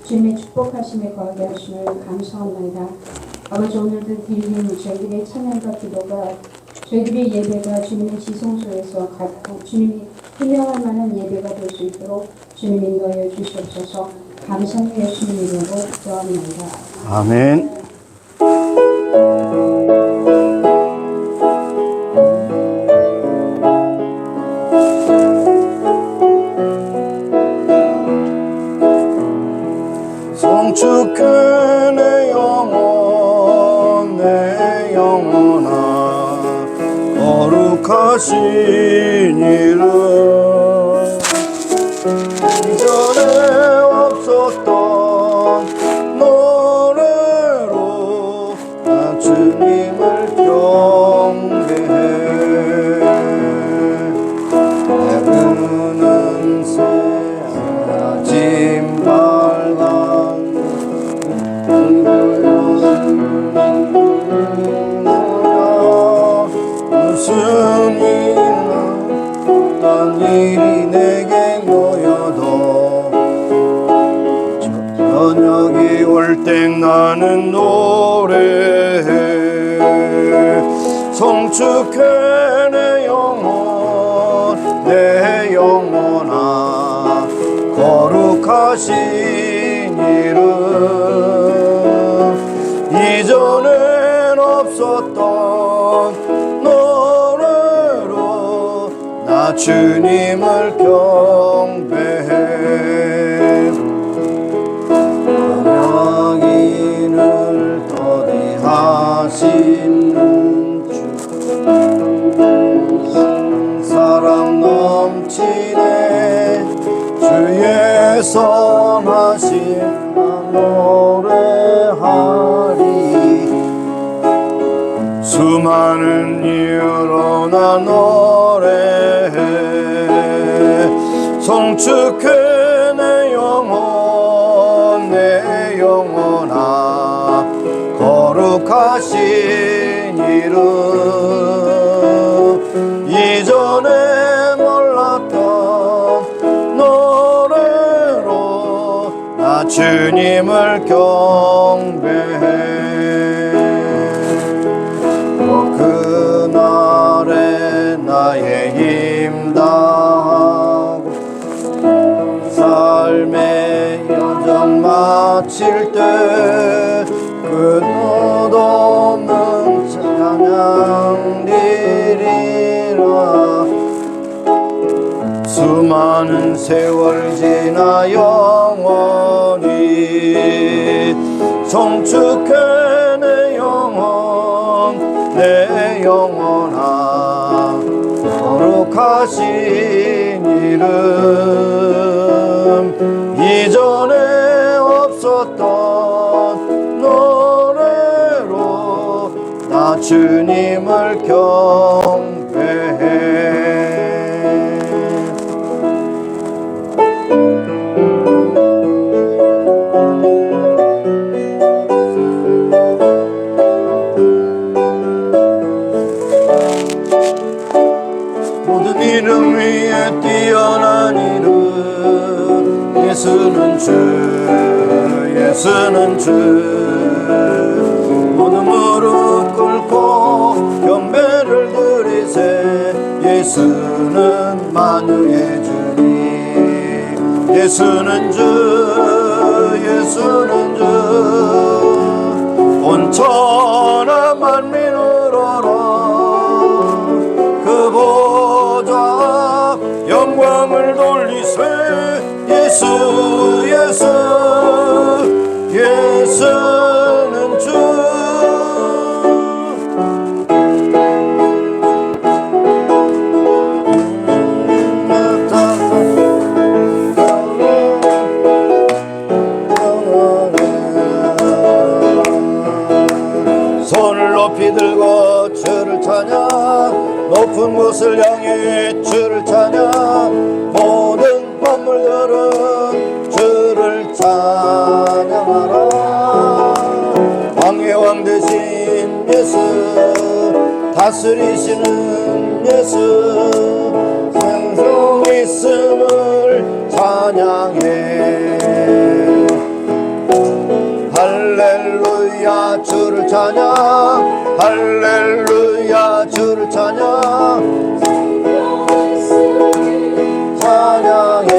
주님의 축복하심에 거하게 하심을 감사합니다. 아버지, 오늘도 드리는 저희들의 찬양과 기도가, 저희들의 예배가 주님의 지성소에서 갖고 주님이 훈련할 만한 예배가 될 수 있도록 주님 인도하여 주시옵소서. 감사의 예수님 이름으로 기도합니다. 아멘. 성축해 내 영혼 내 영혼아 거룩하신 이름 이전에 없었던 노래로 나 주님을 경배해 해부는 새아침 밝아 무슨 일이나 어떤 일이 내게 놓여도 저녁이 올 땐 나는 노래해 성축해 내 영혼 내 영혼아 거룩하신 이름 이전엔 없었던 노래로 나 주님을 경배해 영광을 더디하신 주 사랑 넘치네 주의 선하심 노래하리 수많은 이유로 나 노래해 성축해 내 영혼 내 영혼아 거룩하신 이름 이전에 몰랐던 노래로 나 주님을 경배해 세월 지나 영원히 송축해 내 영혼 내 영혼아 거룩하신 이름 이전에 없었던 노래로 나 주님을 경배해. 모든 이름 위에 뛰어난 이름 예수는 주 예수는 주 모든 무릎 꿇고 경배를 드리세 예수는 만유의 주님 예수는 주 예수는 주 온 천하 만민으로라 그 보좌 영광을 돌리세 예수 예수 예수는 주 손을 높이 들고 주를 찬양 높은 곳을 향해 주를 찬양 모든 만물들은 주를 찬양하라 왕의 왕 되신 예수 다스리시는 예수 생성 있음을 찬양해 할렐루야 주를 찬양 할렐루야 주를 찬양 찬양해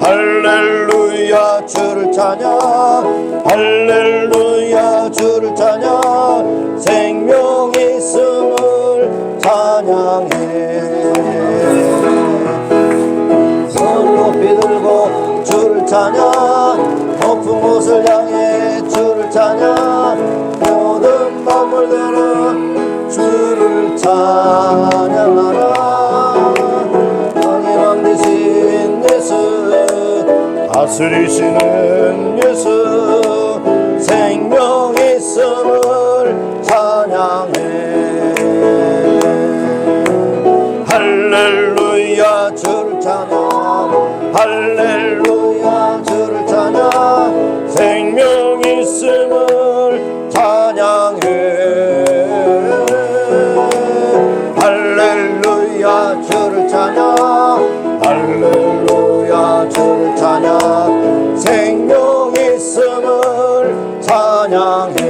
할렐루야 주를 찬양 할렐루야 주를 찬양 생명 있음을 찬양해 손 높이 들고 주를 찬양 높은 곳을 향해 주를 찬양 모든 만물들은 주를 찬양하라 왕의 왕 되신 예수 다스리시는 예수 생명 있음을 찬양해 할렐루야 주를 찬양 할렐루야 주를 찬양 생명 있음을 찬양해 할렐루야 주를 찬양 할렐루야 주를 찬양 생명 있음을 찬양해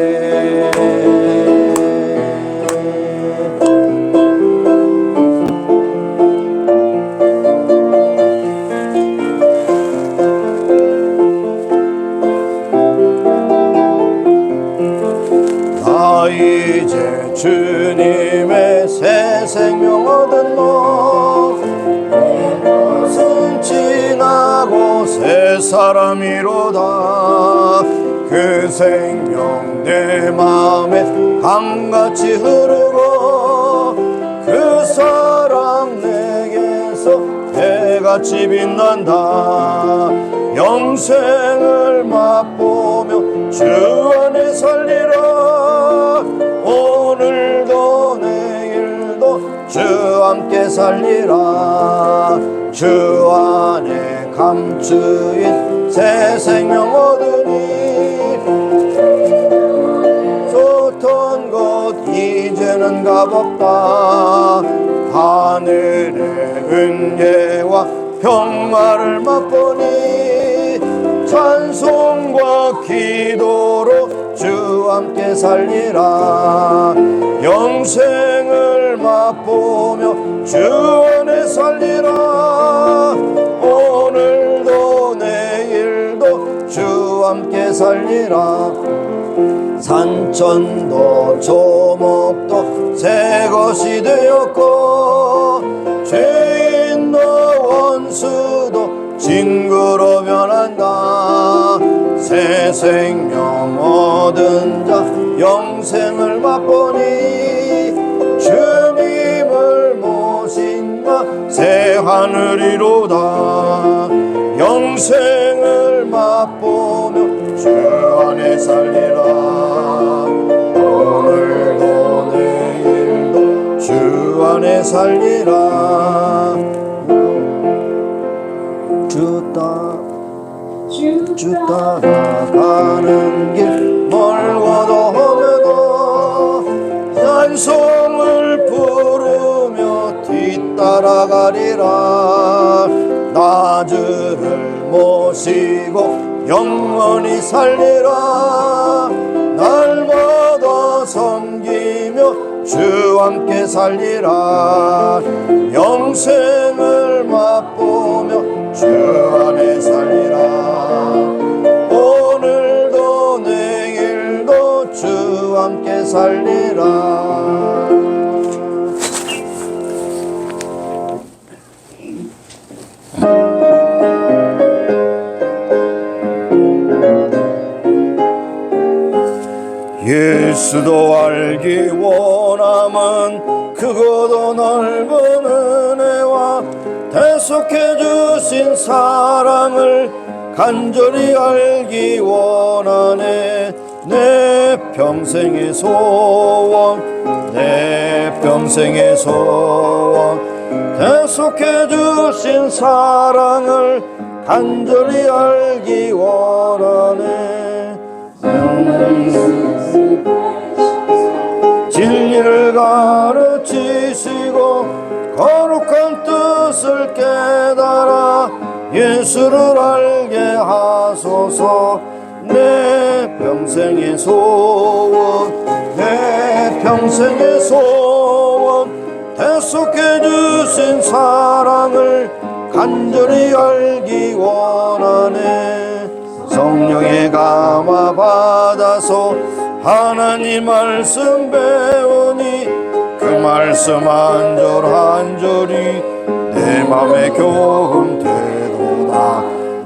나 이제 주님의 새 생명 얻은 너 이것은 지나고 새 사람이로다 그 생명 내 맘에 강같이 흐르고 그 사랑 내게서 해같이 빛난다 영생을 맛보며 주 안에 살리라 오늘도 내일도 주 함께 살리라 주 안에 감추인 새 생명 얻으니 좋던 것 이제는 값없다 하늘의 은혜와 평화를 맛보니 찬송과 기도로 주 함께 살리라 영생을 맛보며 주 안에 살리라 오늘도 내일도 주 함께 살리라 산천도 조목도 새 것이 되었고 죄의 원수도 징그러 변한다. 새 생명 얻은 자 영생을 맛보니 주님을 모신 바 새 하늘이로다. 영생을 맛보며 주 안에 살리라. 오늘도 내일도 주 안에 살리라. 주 따라가는 길 멀고도 험해도 찬송을 부르며 뒤따라가리라. 나주를 모시고 영원히 살리라. 날마다 섬기며 주 함께 살리라. 영생을 맛보며 주 안에 살리라. 오늘도 내일도 주 함께 살리라. 예수도 알기 원함은 크고도 넓은 은혜와 대속해 주신 사랑을 간절히 알기 원하네. 내 평생의 소원, 내 평생의 소원, 대속해 주신 사랑을 간절히 알기 원하네. 진리를 가르치시고 거룩한 뜻을 깨달아 예수를 알게 하소서. 내 평생의 소원, 내 평생의 소원, 대속해 주신 사랑을 간절히 알기 원하네. 성령에 감화 받아서 하나님 말씀 배우니 그 말씀 한 절 한 절이 내 맘에 교훈되도다.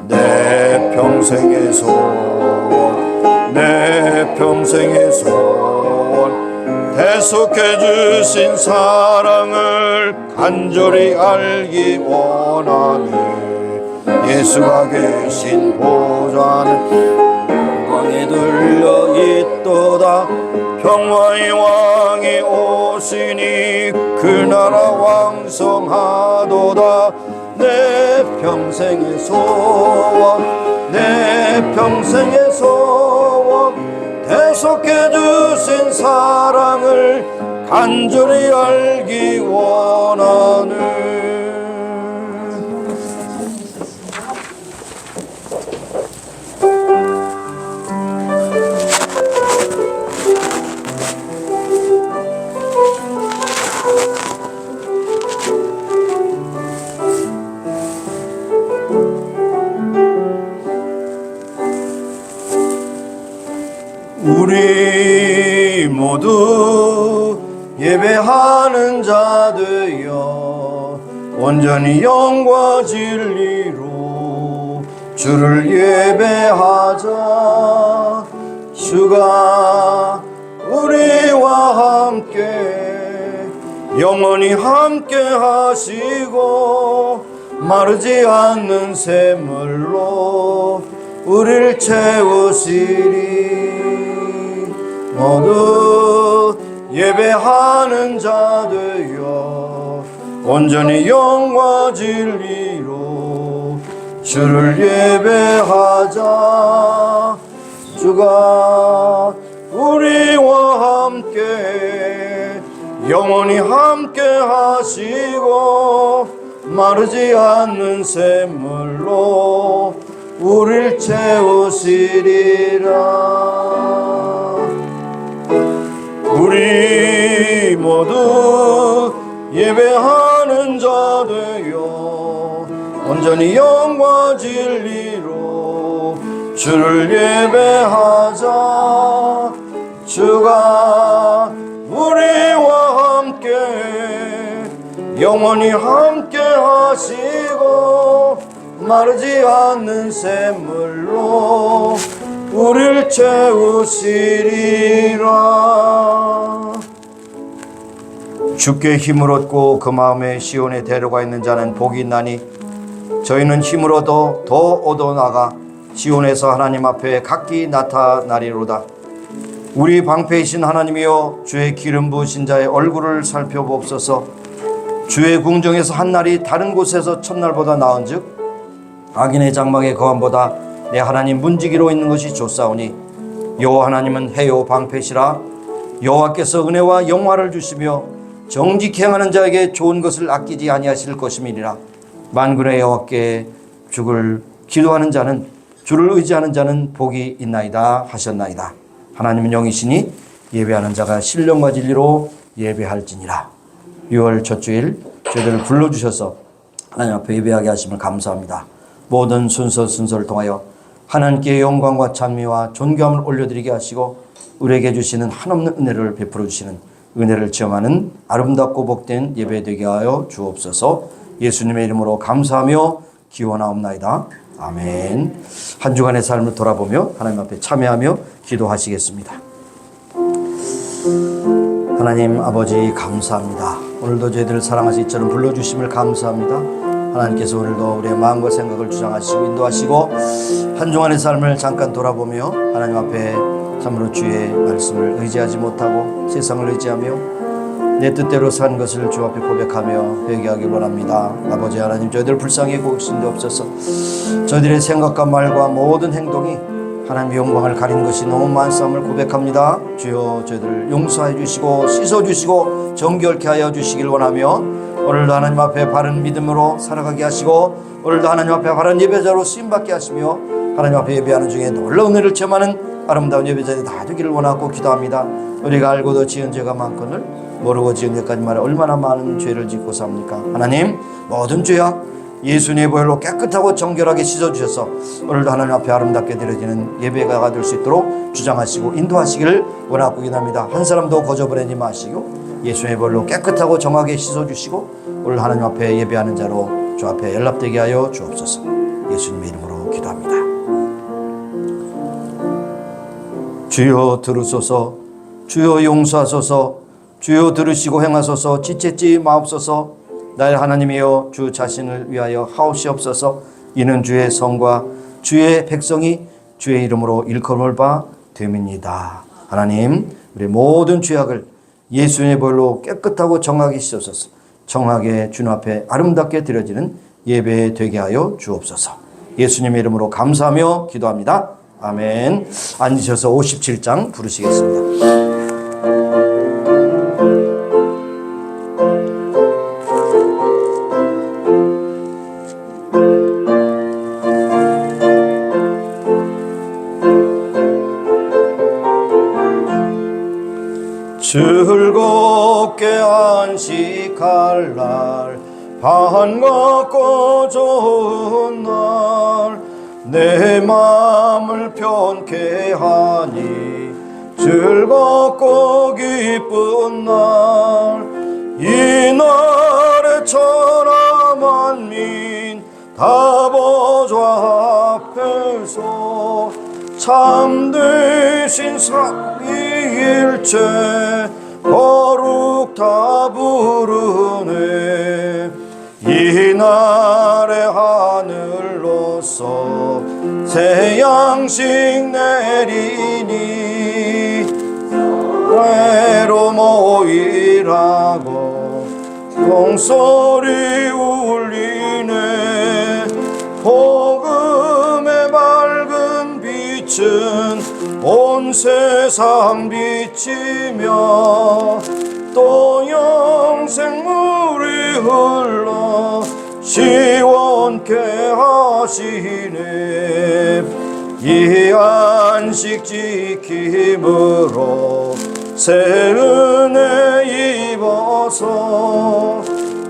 내 평생의 소원, 내 평생의 소원, 대속해 주신 사랑을 간절히 알기 원하네. 예수가 계신 보좌는 영광에 들려 있도다. 평화의 왕이 오시니 그 나라 왕성하도다. 내 평생의 소원, 내 평생의 소원, 대속해 주신 사랑을 간절히 알기 원하네. 우리 모두 예배하는 자 되어 온전히 영과 진리로 주를 예배하자. 주가 우리와 함께 영원히 함께 하시고 마르지 않는 샘물로 우리를 채우시리. 모두 예배하는 자 되어 온전히 영과 진리로 주를 예배하자. 주가 우리와 함께 영원히 함께 하시고 마르지 않는 샘물로 우릴 채우시리라. 우리 모두 예배하는 자 되어 온전히 영과 진리로 주를 예배하자. 주가 우리와 함께 영원히 함께 하시고 마르지 않는 샘물로 우릴 채우시리라. 주께 힘을 얻고 그 마음에 시온에 데려가 있는 자는 복이 있나니 저희는 힘을 얻어 더 얻어나가 시온에서 하나님 앞에 각기 나타나리로다. 우리 방패이신 하나님이여, 주의 기름 부으신 자의 얼굴을 살펴보옵소서. 주의 궁정에서 한날이 다른 곳에서 첫날보다 나은즉 악인의 장막의 거함보다 내 하나님 문지기로 있는 것이 좋사오니 여호와 하나님은 해요 방패시라. 여호와께서 은혜와 영화를 주시며 정직히 행하는 자에게 좋은 것을 아끼지 아니하실 것임이니라. 만군의 여호와께 주를 기도하는 자는, 주를 의지하는 자는 복이 있나이다 하셨나이다. 하나님은 영이시니 예배하는 자가 신령과 진리로 예배할지니라. 6월 첫 주일 저희들을 불러주셔서 하나님 앞에 예배하게 하심을 감사합니다. 모든 순서를 통하여 하나님께 영광과 찬미와 존귀함을 올려드리게 하시고 우리에게 주시는 한없는 은혜를 베풀어 주시는 은혜를 체험하는 아름답고 복된 예배 되게 하여 주옵소서. 예수님의 이름으로 감사하며 기원하옵나이다. 아멘. 한 주간의 삶을 돌아보며 하나님 앞에 참여하며 기도하시겠습니다. 하나님 아버지 감사합니다. 오늘도 저희들을 사랑하시 이처럼 불러주심을 감사합니다. 하나님께서 오늘도 우리의 마음과 생각을 주장하시고 인도하시고 한 주간의 삶을 잠깐 돌아보며 하나님 앞에 참으로 주의 말씀을 의지하지 못하고 세상을 의지하며 내 뜻대로 산 것을 주 앞에 고백하며 회개하길 원합니다. 아버지 하나님, 저희들 불쌍히 고으신데 없어서 저희들의 생각과 말과 모든 행동이 하나님의 영광을 가리는 것이 너무 많사함을 고백합니다. 주여, 저희들을 용서해 주시고 씻어주시고 정결케 하여 주시길 원하며 오늘도 하나님 앞에 바른 믿음으로 살아가게 하시고 오늘도 하나님 앞에 바른 예배자로 쓰임받게 하시며 하나님 앞에 예배하는 중에 놀라운 은혜를 체험하는 아름다운 예배자들이 다 되기를 원하고 기도합니다. 우리가 알고도 지은 죄가 많거늘 모르고 지은 죄까지 말해 얼마나 많은 죄를 짓고 삽니까? 하나님, 모든 죄악 예수님의 보혈로 깨끗하고 정결하게 씻어주셔서 오늘도 하나님 앞에 아름답게 드려지는 예배가 될 수 있도록 주장하시고 인도하시기를 원하고 기도합니다. 한 사람도 거저버리지 마시고 예수님의 보혈로 깨끗하고 정하게 씻어주시고 오늘 하나님 앞에 예배하는 자로 주 앞에 연락되게 하여 주옵소서. 예수님의 이름으로 기도합니다. 주여 들으소서. 주여 용서하소서. 주여 들으시고 행하소서. 지체지 마옵소서. 나의 하나님이여, 주 자신을 위하여 하옵시옵소서. 이는 주의 성과 주의 백성이 주의 이름으로 일컬을 바 됨이니이다. 하나님, 우리 모든 죄악을 예수님의 보혈로 깨끗하고 정하게 씻어서 정하게 주님 앞에 아름답게 드려지는 예배 되게 하여 주옵소서. 예수님의 이름으로 감사하며 기도합니다. 아멘. 앉으셔서 57장 부르시겠습니다. 즐겁게 안식할 날, 반갑고 좋은 날, 내 마음을 편케 하니 즐겁고 기쁜 날, 이날의 천하 만민 다 보좌 앞에서 참되신 삼위일체 거룩 다 부르네. 이날의 하늘로서 새 양식 내리니 외로 모이라고 종소리 울리네. 복음의 밝은 빛은 온 세상 비치며 또 영생물이 흘러 시원케 하시네. 이 안식 지킴으로 새 은혜 입어서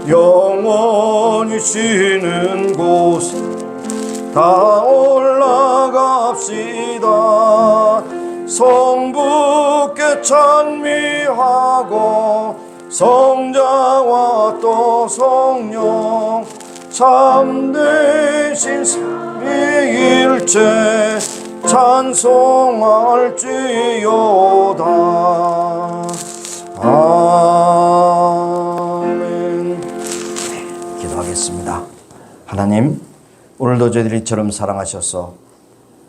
영원히 쉬는 곳 다 올라갑시다. 성부께 찬미하고 성자와 또 성령 참되신 삼위일체 찬송할지어다. 아멘. 기도하겠습니다. 하나님, 오늘도 저희들이 이처럼 사랑하셔서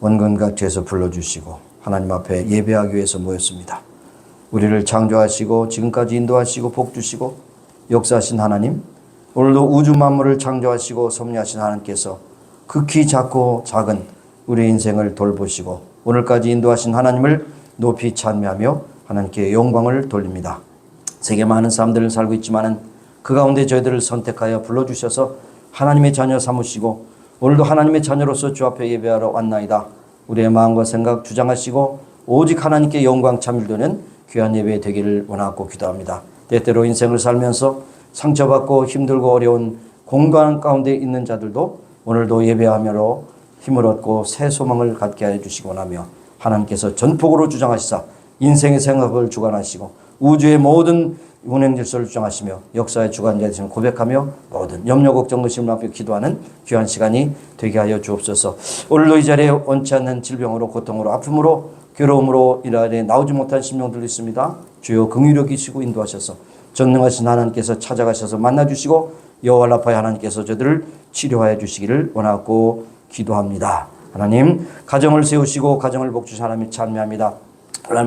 원근각지에서 불러주시고 하나님 앞에 예배하기 위해서 모였습니다. 우리를 창조하시고 지금까지 인도하시고 복주시고 역사하신 하나님, 오늘도 우주 만물을 창조하시고 섭리하신 하나님께서 극히 작고 작은 우리 인생을 돌보시고 오늘까지 인도하신 하나님을 높이 찬미하며 하나님께 영광을 돌립니다. 세계 많은 사람들을 살고 있지만은 그 가운데 저희들을 선택하여 불러주셔서 하나님의 자녀 삼으시고 오늘도 하나님의 자녀로서 주 앞에 예배하러 왔나이다. 우리의 마음과 생각 주장하시고 오직 하나님께 영광 참여되는 귀한 예배 되기를 원하고 기도합니다. 때때로 인생을 살면서 상처받고 힘들고 어려운 공간 가운데 있는 자들도 오늘도 예배하며 힘을 얻고 새 소망을 갖게 하여 주시기 원하며 하나님께서 전폭으로 주장하시사 인생의 생각을 주관하시고 우주의 모든 운행 질서를 주장하시며 역사의 주관자 되심을 고백하며 모든 염려 걱정 의심을 앞에 기도하는 귀한 시간이 되게 하여 주옵소서. 오늘도 이 자리에 원치 않는 질병으로 고통으로 아픔으로 괴로움으로 이 자리에 나오지 못한 심령들 있습니다. 주여 긍휼히 여기시고 인도하셔서 전능하신 하나님께서 찾아가셔서 만나주시고 여호와 라파의 하나님께서 저들을 치료하여 주시기를 원하고 기도합니다. 하나님, 가정을 세우시고 가정을 복주신 하나님 찬미합니다.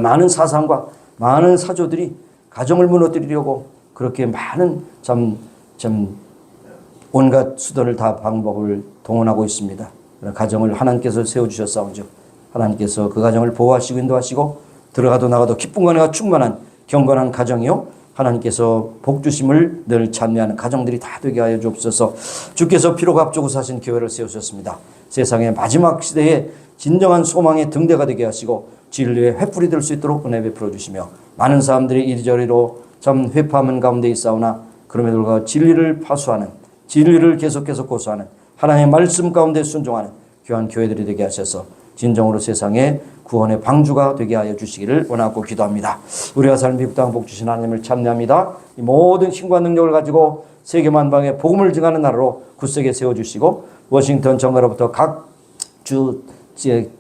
많은 사상과 많은 사조들이 가정을 무너뜨리려고 그렇게 많은 온갖 수단을 다 방법을 동원하고 있습니다. 가정을 하나님께서 세워주셨사온즉 하나님께서 그 가정을 보호하시고 인도하시고 들어가도 나가도 기쁨과 은혜가 충만한 경건한 가정이요 하나님께서 복주심을 늘 찬미하는 가정들이 다 되게 하여 주옵소서. 주께서 피로 값주고 사신 교회를 세우셨습니다. 세상의 마지막 시대에 진정한 소망의 등대가 되게 하시고 진리의 횃불이 될 수 있도록 은혜 베풀어 주시며 많은 사람들이 이리저리로 참 회파하는 가운데 있사오나 그럼에도 불구하고 진리를 파수하는 진리를 계속해서 고수하는 하나님의 말씀 가운데 순종하는 귀한 교회들이 되게 하셔서 진정으로 세상의 구원의 방주가 되게 하여 주시기를 원하고 기도합니다. 우리가 사는 미국 땅 복 주신 하나님을 찬미합니다. 이 모든 힘과 능력을 가지고 세계 만방에 복음을 증하는 나라로 굳세게 세워주시고 워싱턴 정가로부터 각 주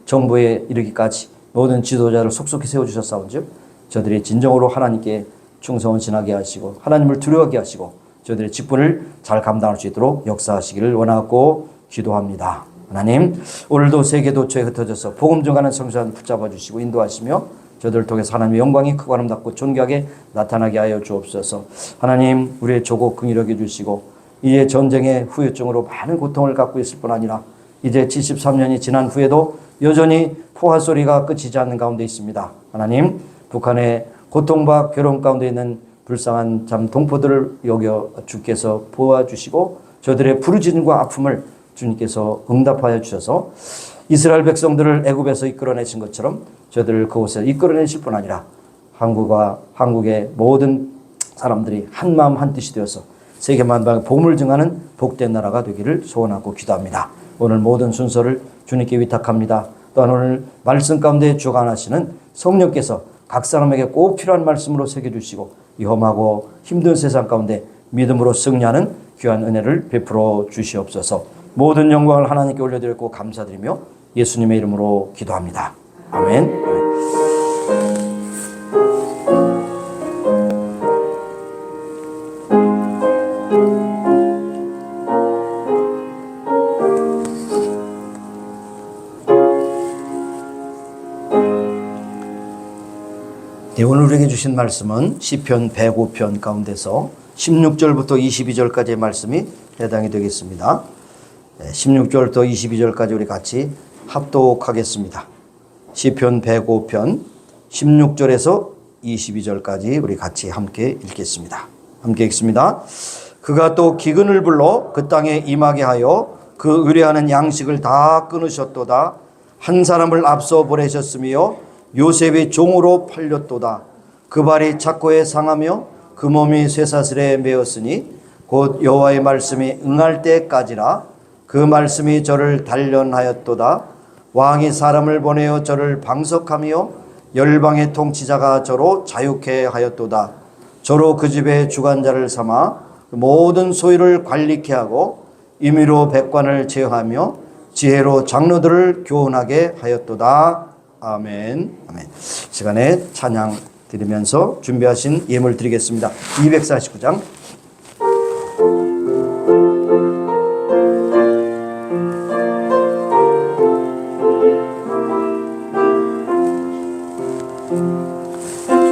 정부에 이르기까지 모든 지도자를 속속히 세워주셨사온즉 저들이 진정으로 하나님께 충성을 지나게 하시고 하나님을 두려워하게 하시고 저들의 직분을 잘 감당할 수 있도록 역사하시기를 원하고 기도합니다. 하나님, 오늘도 세계 도처에 흩어져서 복음 전하는 성도들 붙잡아 주시고 인도하시며 저들을 통해서 하나님의 영광이 크고 아름답고 존귀하게 나타나게 하여 주옵소서. 하나님, 우리의 조국 긍휼히 여겨 주시고 이제 전쟁의 후유증으로 많은 고통을 갖고 있을 뿐 아니라 이제 73년이 지난 후에도 여전히 포화 소리가 끝이지 않는 가운데 있습니다. 하나님, 북한의 고통과 괴로움 가운데 있는 불쌍한 동포들을 여겨 주께서 보호주시고 저들의 부르짖음과 아픔을 주님께서 응답하여 주셔서 이스라엘 백성들을 애굽에서 이끌어내신 것처럼 저들을 그곳에 이끌어내실 뿐 아니라 한국의 모든 사람들이 한 마음 한 뜻이 되어서 세계 만방에 복음을 증하는 복된 나라가 되기를 소원하고 기도합니다. 오늘 모든 순서를 주님께 위탁합니다. 또한 오늘 말씀 가운데 주관하시는 성령께서 각 사람에게 꼭 필요한 말씀으로 새겨주시고 이 험하고 힘든 세상 가운데 믿음으로 승리하는 귀한 은혜를 베풀어 주시옵소서. 모든 영광을 하나님께 올려드리고 감사드리며 예수님의 이름으로 기도합니다. 아멘. 네, 오늘 우리에게 주신 말씀은 시편 105편 가운데서 16절부터 22절까지의 말씀이 해당이 되겠습니다. 16절부터 22절까지 우리 같이 합독하겠습니다. 시편 105편 16절에서 22절까지 우리 같이 함께 읽겠습니다. 함께 읽습니다. 그가 또 기근을 불러 그 땅에 임하게 하여 그 의뢰하는 양식을 다 끊으셨도다. 한 사람을 앞서 보내셨으며 요셉의 종으로 팔렸도다. 그 발이 착고에 상하며 그 몸이 쇠사슬에 매었으니 곧 여호와의 말씀이 응할 때까지라. 그 말씀이 저를 단련하였도다. 왕이 사람을 보내어 저를 방석하며 열방의 통치자가 저로 자유케 하였도다. 저로 그 집의 주관자를 삼아 모든 소유를 관리케 하고 임의로 백관을 제어하며 지혜로 장로들을 교훈하게 하였도다. 아멘. 아멘. 시간에 찬양 드리면서 준비하신 예물 드리겠습니다. 249장.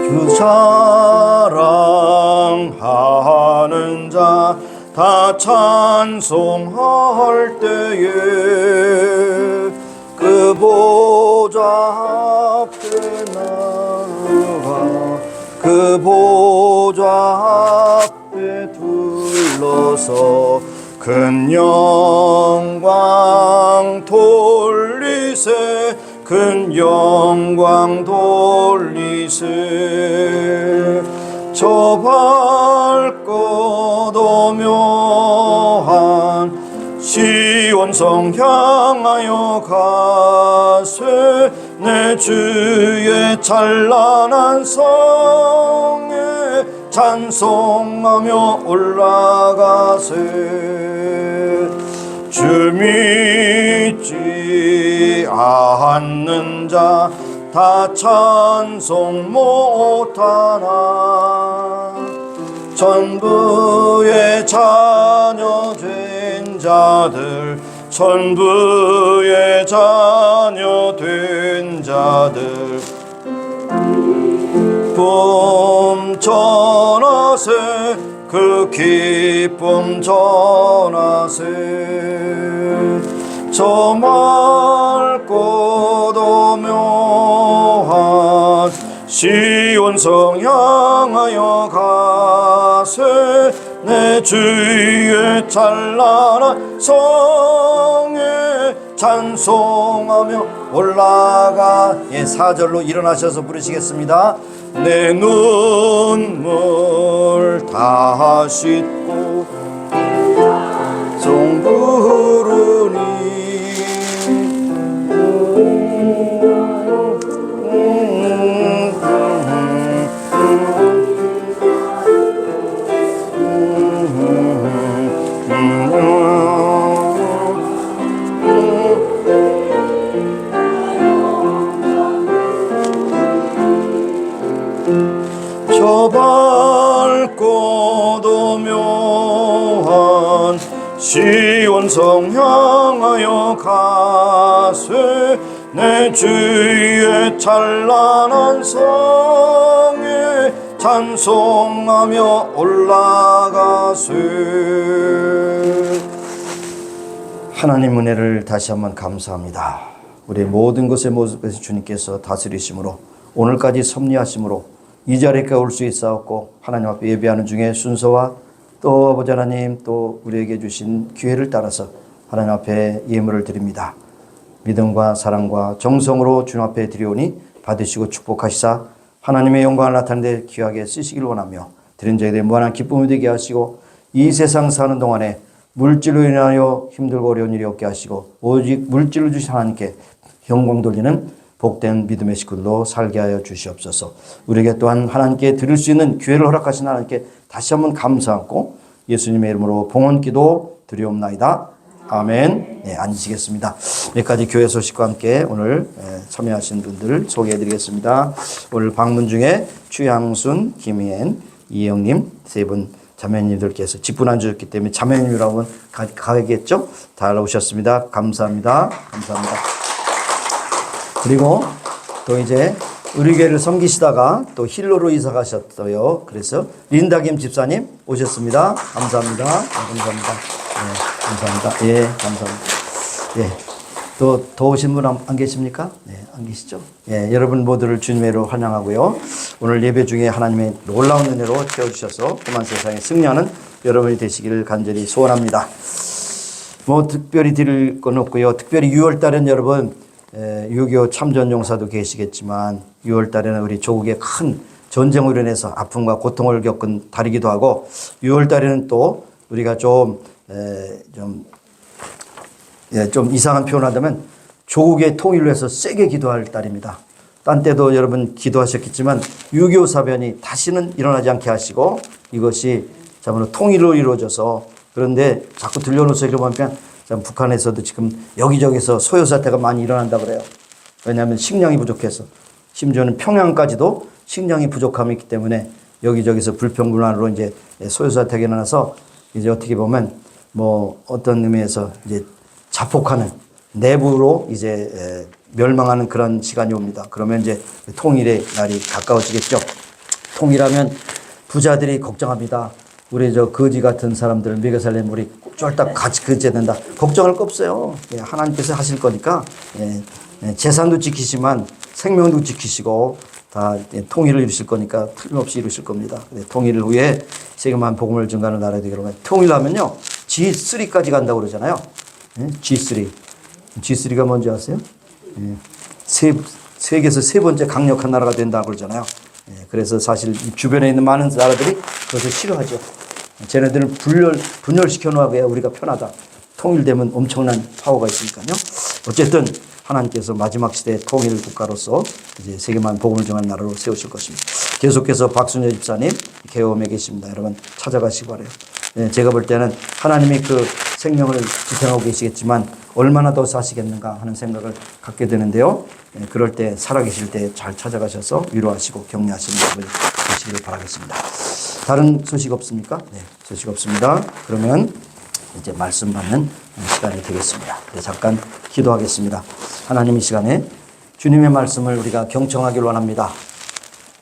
주 사랑하는 자 다 찬송할 때에 그 보좌 앞에 나가 그 보좌 앞에 둘러서 큰 영광 돌리세 큰 영광 돌리세 저 밝고 도묘한 시온성 향하여 가세 내 주의 찬란한 성에 찬송하며 올라가세 주 믿지 않는 자 다 찬송 못하나 천부의 자녀 된 자들 천부의 자녀 된 자들 기쁨 전하세 그 기쁨 전하세 저 맑고 도묘한 시온성 향하여 가세 내 주의 찬란한 성에 찬송하며 올라가 4절로 일어나셔서 부르시겠습니다. 내 눈물 다 씻고 송 부르니 저 밝고 도묘한 시온성 향하여 가세 내 주의 찬란한 성에 찬송하며 올라가세. 하나님 은혜를 다시 한번 감사합니다. 우리 모든 것의 모습에서 주님께서 다스리심으로 오늘까지 섭리하심으로 이 자리에 올 수 있사옵고 하나님 앞에 예배하는 중에 순서와 또 아버지 하나님 또 우리에게 주신 기회를 따라서 하나님 앞에 예물을 드립니다. 믿음과 사랑과 정성으로 주님 앞에 드리오니 받으시고 축복하시사 하나님의 영광을 나타내는 데 귀하게 쓰시길 원하며 드린 자에 대해 무한한 기쁨이 되게 하시고 이 세상 사는 동안에 물질로 인하여 힘들고 어려운 일이 없게 하시고 오직 물질을 주신 하나님께 영광 돌리는 복된 믿음의 식구들로 살게 하여 주시옵소서. 우리에게 또한 하나님께 드릴 수 있는 기회를 허락하신 하나님께 다시 한번 감사하고 예수님의 이름으로 봉헌기도 드리옵나이다. 아멘. 네, 앉으시겠습니다. 몇 가지 교회 소식과 함께 오늘 참여하신 분들 소개해드리겠습니다. 오늘 방문 중에 추향순, 김희엔, 이영님 세 분 자매님들께서 직분 안 주셨기 때문에 자매님이라고 하면 가겠죠? 다 오셨습니다. 감사합니다. 감사합니다. 그리고 또 이제 의료계를 섬기시다가 또 힐러로 이사 가셨어요. 그래서 린다김 집사님 오셨습니다. 감사합니다. 감사합니다. 네, 감사합니다. 예, 감사합니다. 예, 또 오신 분 안 계십니까? 네, 안 계시죠? 예, 여러분 모두를 주님의로 환영하고요. 오늘 예배 중에 하나님의 놀라운 은혜로 채워주셔서 험한 세상에 승리하는 여러분이 되시기를 간절히 소원합니다. 뭐 특별히 드릴 건 없고요. 특별히 6월 달엔 여러분 6.25 참전용사도 계시겠지만 6월 달에는 우리 조국의 큰 전쟁으로 인해서 아픔과 고통을 겪은 달이기도 하고 6월 달에는 또 우리가 좀 이상한 표현을 하자면 조국의 통일을 위해서 세게 기도할 달입니다. 딴 때도 여러분 기도하셨겠지만 6.25 사변이 다시는 일어나지 않게 하시고 이것이 참으로 통일로 이루어져서 그런데 자꾸 들려놓으세요. 이러면 참 북한에서도 지금 여기저기서 소요 사태가 많이 일어난다 그래요. 왜냐하면 식량이 부족해서. 심지어는 평양까지도 식량이 부족함이 있기 때문에 여기저기서 불평불만으로 이제 소요 사태가 일어나서 이제 어떻게 보면 뭐 어떤 의미에서 이제 자폭하는 내부로 이제 멸망하는 그런 시간이 옵니다. 그러면 이제 통일의 날이 가까워지겠죠. 통일하면 부자들이 걱정합니다. 우리 저 거지 같은 사람들 미개 살려면 우리 쫄딱 같이 거지해야 된다. 걱정할 거 없어요. 하나님께서 하실 거니까 재산도 지키시지만 생명도 지키시고 다 통일을 이루실 거니까 틀림없이 이루실 겁니다. 통일을 위해 세계만 복음을 증가하는 나라가 되기로 하면 통일하면요 G3까지 간다고 그러잖아요. G3. G3가 뭔지 아세요? 세계에서 세 번째 강력한 나라가 된다고 그러잖아요. 그래서 사실 주변에 있는 많은 나라들이 그것을 싫어하죠. 쟤네들은 분열시켜 놓아야 우리가 편하다. 통일되면 엄청난 파워가 있으니까요. 어쨌든 하나님께서 마지막 시대의 통일 국가로서 이제 세계만 복음을 정한 나라로 세우실 것입니다. 계속해서 박순여 집사님 개엄에 계십니다. 여러분 찾아가시기 바래요. 제가 볼 때는 하나님이 그 생명을 지탱하고 계시겠지만 얼마나 더 사시겠는가 하는 생각을 갖게 되는데요. 그럴 때 살아계실 때 잘 찾아가셔서 위로하시고 격려하시는 분이 되시기를 바라겠습니다. 다른 소식 없습니까? 네, 소식 없습니다. 그러면 이제 말씀 받는 시간이 되겠습니다. 네, 잠깐 기도하겠습니다. 하나님 이 시간에 주님의 말씀을 우리가 경청하길 원합니다.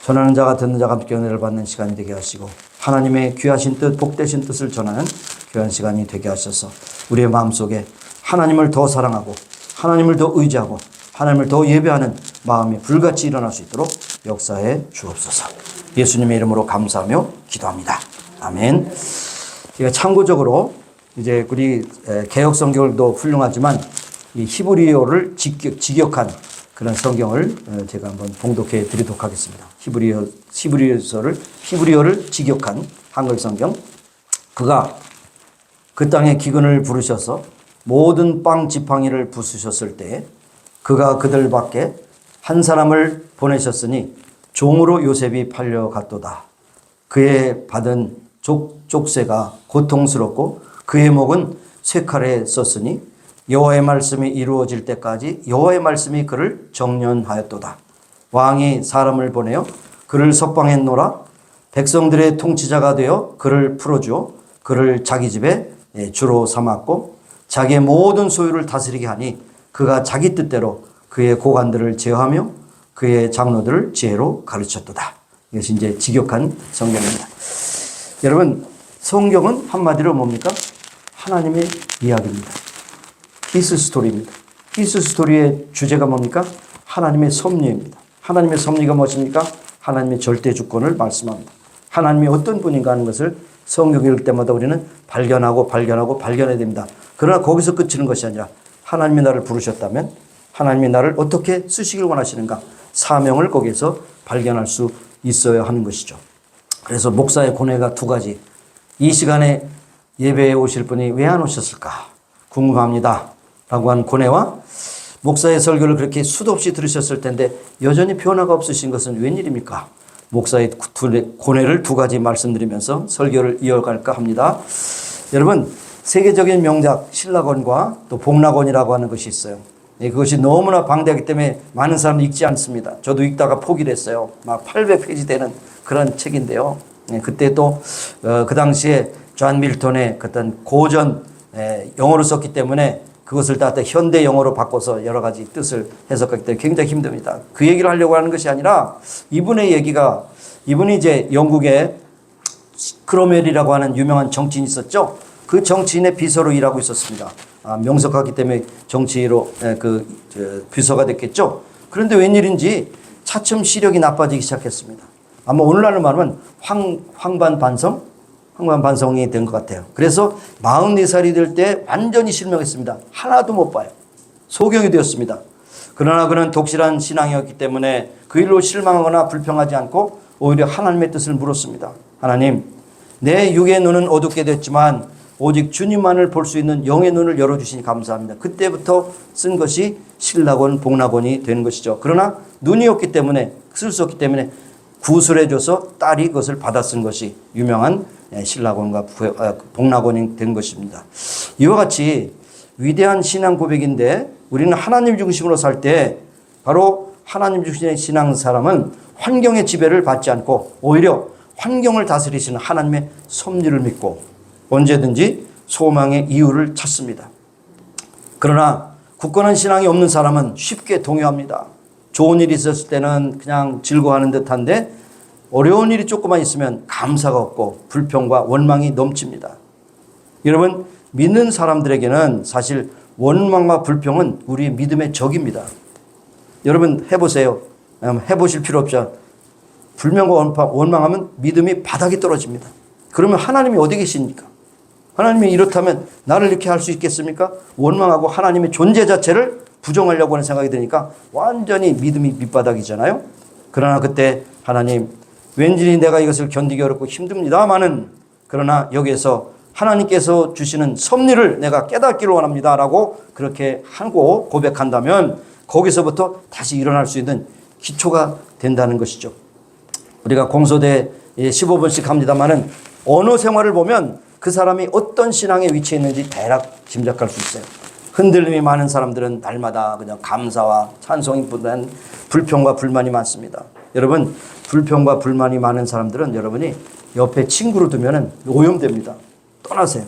전하는 자가 듣는 자가 함께 은혜를 받는 시간이 되게 하시고 하나님의 귀하신 뜻, 복되신 뜻을 전하는 귀한 시간이 되게 하셔서 우리의 마음속에 하나님을 더 사랑하고 하나님을 더 의지하고 하나님을 더 예배하는 마음이 불같이 일어날 수 있도록 역사해 주옵소서. 예수님의 이름으로 감사하며 기도합니다. 아멘. 제가 참고적으로 이제 우리 개혁 성경도 훌륭하지만 이 히브리어를 직역한 그런 성경을 제가 한번 봉독해 드리도록 하겠습니다. 히브리어를 직역한 한글 성경. 그가 그 땅에 기근을 부르셔서 모든 빵 지팡이를 부수셨을 때 그가 그들 밖에 한 사람을 보내셨으니 종으로 요셉이 팔려갔도다. 그의 받은 족쇄가 고통스럽고 그의 목은 쇠칼에 썼으니 여호와의 말씀이 이루어질 때까지 여호와의 말씀이 그를 정련하였도다. 왕이 사람을 보내어 그를 석방해 놓으라. 백성들의 통치자가 되어 그를 풀어주어 그를 자기 집에 주로 삼았고 자기의 모든 소유를 다스리게 하니 그가 자기 뜻대로 그의 고관들을 제어하며 그의 장로들을 지혜로 가르쳤도다. 이것이 이제 직역한 성경입니다. 여러분, 성경은 한마디로 뭡니까? 하나님의 이야기입니다. 히스 스토리입니다. 히스 스토리의 주제가 뭡니까? 하나님의 섭리입니다. 하나님의 섭리가 무엇입니까? 하나님의 절대 주권을 말씀합니다. 하나님이 어떤 분인가 하는 것을 성경 읽을 때마다 우리는 발견해야 됩니다. 그러나 거기서 끝이는 것이 아니라 하나님이 나를 부르셨다면 하나님이 나를 어떻게 쓰시길 원하시는가 사명을 거기에서 발견할 수 있어야 하는 것이죠. 그래서 목사의 고뇌가 두 가지. 이 시간에 예배에 오실 분이 왜 안 오셨을까 궁금합니다 라고 한 고뇌와 목사의 설교를 그렇게 수도 없이 들으셨을 텐데 여전히 변화가 없으신 것은 웬일입니까? 목사의 고뇌를 두 가지 말씀드리면서 설교를 이어갈까 합니다. 여러분, 세계적인 명작 신라권과 또 복락원이라고 하는 것이 있어요. 그것이 너무나 방대하기 때문에 많은 사람들이 읽지 않습니다. 저도 읽다가 포기를 했어요. 막 800페이지 되는 그런 책인데요. 그때 또 그 당시에 존 밀턴의 어떤 고전 영어로 썼기 때문에 그것을 다 현대 영어로 바꿔서 여러 가지 뜻을 해석하기 때문에 굉장히 힘듭니다. 그 얘기를 하려고 하는 것이 아니라 이분이 이제 영국의 크로멜이라고 하는 유명한 정치인이 있었죠. 그 정치인의 비서로 일하고 있었습니다. 명석하기 때문에 정치로 비서가 됐겠죠. 그런데 웬일인지 차츰 시력이 나빠지기 시작했습니다. 아마 오늘날로 말하면 황반반성이 된 것 같아요. 그래서 44살이 될 때 완전히 실명했습니다. 하나도 못 봐요. 소경이 되었습니다. 그러나 그는 독실한 신앙이었기 때문에 그 일로 실망하거나 불평하지 않고 오히려 하나님의 뜻을 물었습니다. 하나님, 내 육의 눈은 어둡게 됐지만 오직 주님만을 볼 수 있는 영의 눈을 열어주시니 감사합니다. 그때부터 쓴 것이 신라권, 복락원이 된 것이죠. 그러나 눈이 없기 때문에 쓸 수 없기 때문에 구술해줘서 딸이 그것을 받아 쓴 것이 유명한 신라곤과 복락곤이 된 것입니다. 이와 같이 위대한 신앙 고백인데 우리는 하나님 중심으로 살 때 바로 하나님 중심의 신앙 사람은 환경의 지배를 받지 않고 오히려 환경을 다스리시는 하나님의 섭리를 믿고 언제든지 소망의 이유를 찾습니다. 그러나 굳건한 신앙이 없는 사람은 쉽게 동요합니다. 좋은 일이 있었을 때는 그냥 즐거워하는 듯한데 어려운 일이 조금만 있으면 감사가 없고 불평과 원망이 넘칩니다. 여러분, 믿는 사람들에게는 사실 원망과 불평은 우리의 믿음의 적입니다. 여러분 해보세요. 해보실 필요 없죠. 불평과 원망하면 믿음이 바닥이 떨어집니다. 그러면 하나님이 어디 계십니까? 하나님이 이렇다면 나를 이렇게 할 수 있겠습니까? 원망하고 하나님의 존재 자체를 부정하려고 하는 생각이 드니까 완전히 믿음이 밑바닥이잖아요. 그러나 그때 하나님, 왠지 내가 이것을 견디기 어렵고 힘듭니다마는 그러나 여기에서 하나님께서 주시는 섭리를 내가 깨닫기를 원합니다 라고 그렇게 하고 고백한다면 거기서부터 다시 일어날 수 있는 기초가 된다는 것이죠. 우리가 공소대 15분씩 합니다마는 언어 생활을 보면 그 사람이 어떤 신앙에 위치해 있는지 대략 짐작할 수 있어요. 흔들림이 많은 사람들은 날마다 그냥 감사와 찬송이보다는 불평과 불만이 많습니다. 여러분, 불평과 불만이 많은 사람들은 여러분이 옆에 친구로 두면 오염됩니다. 떠나세요.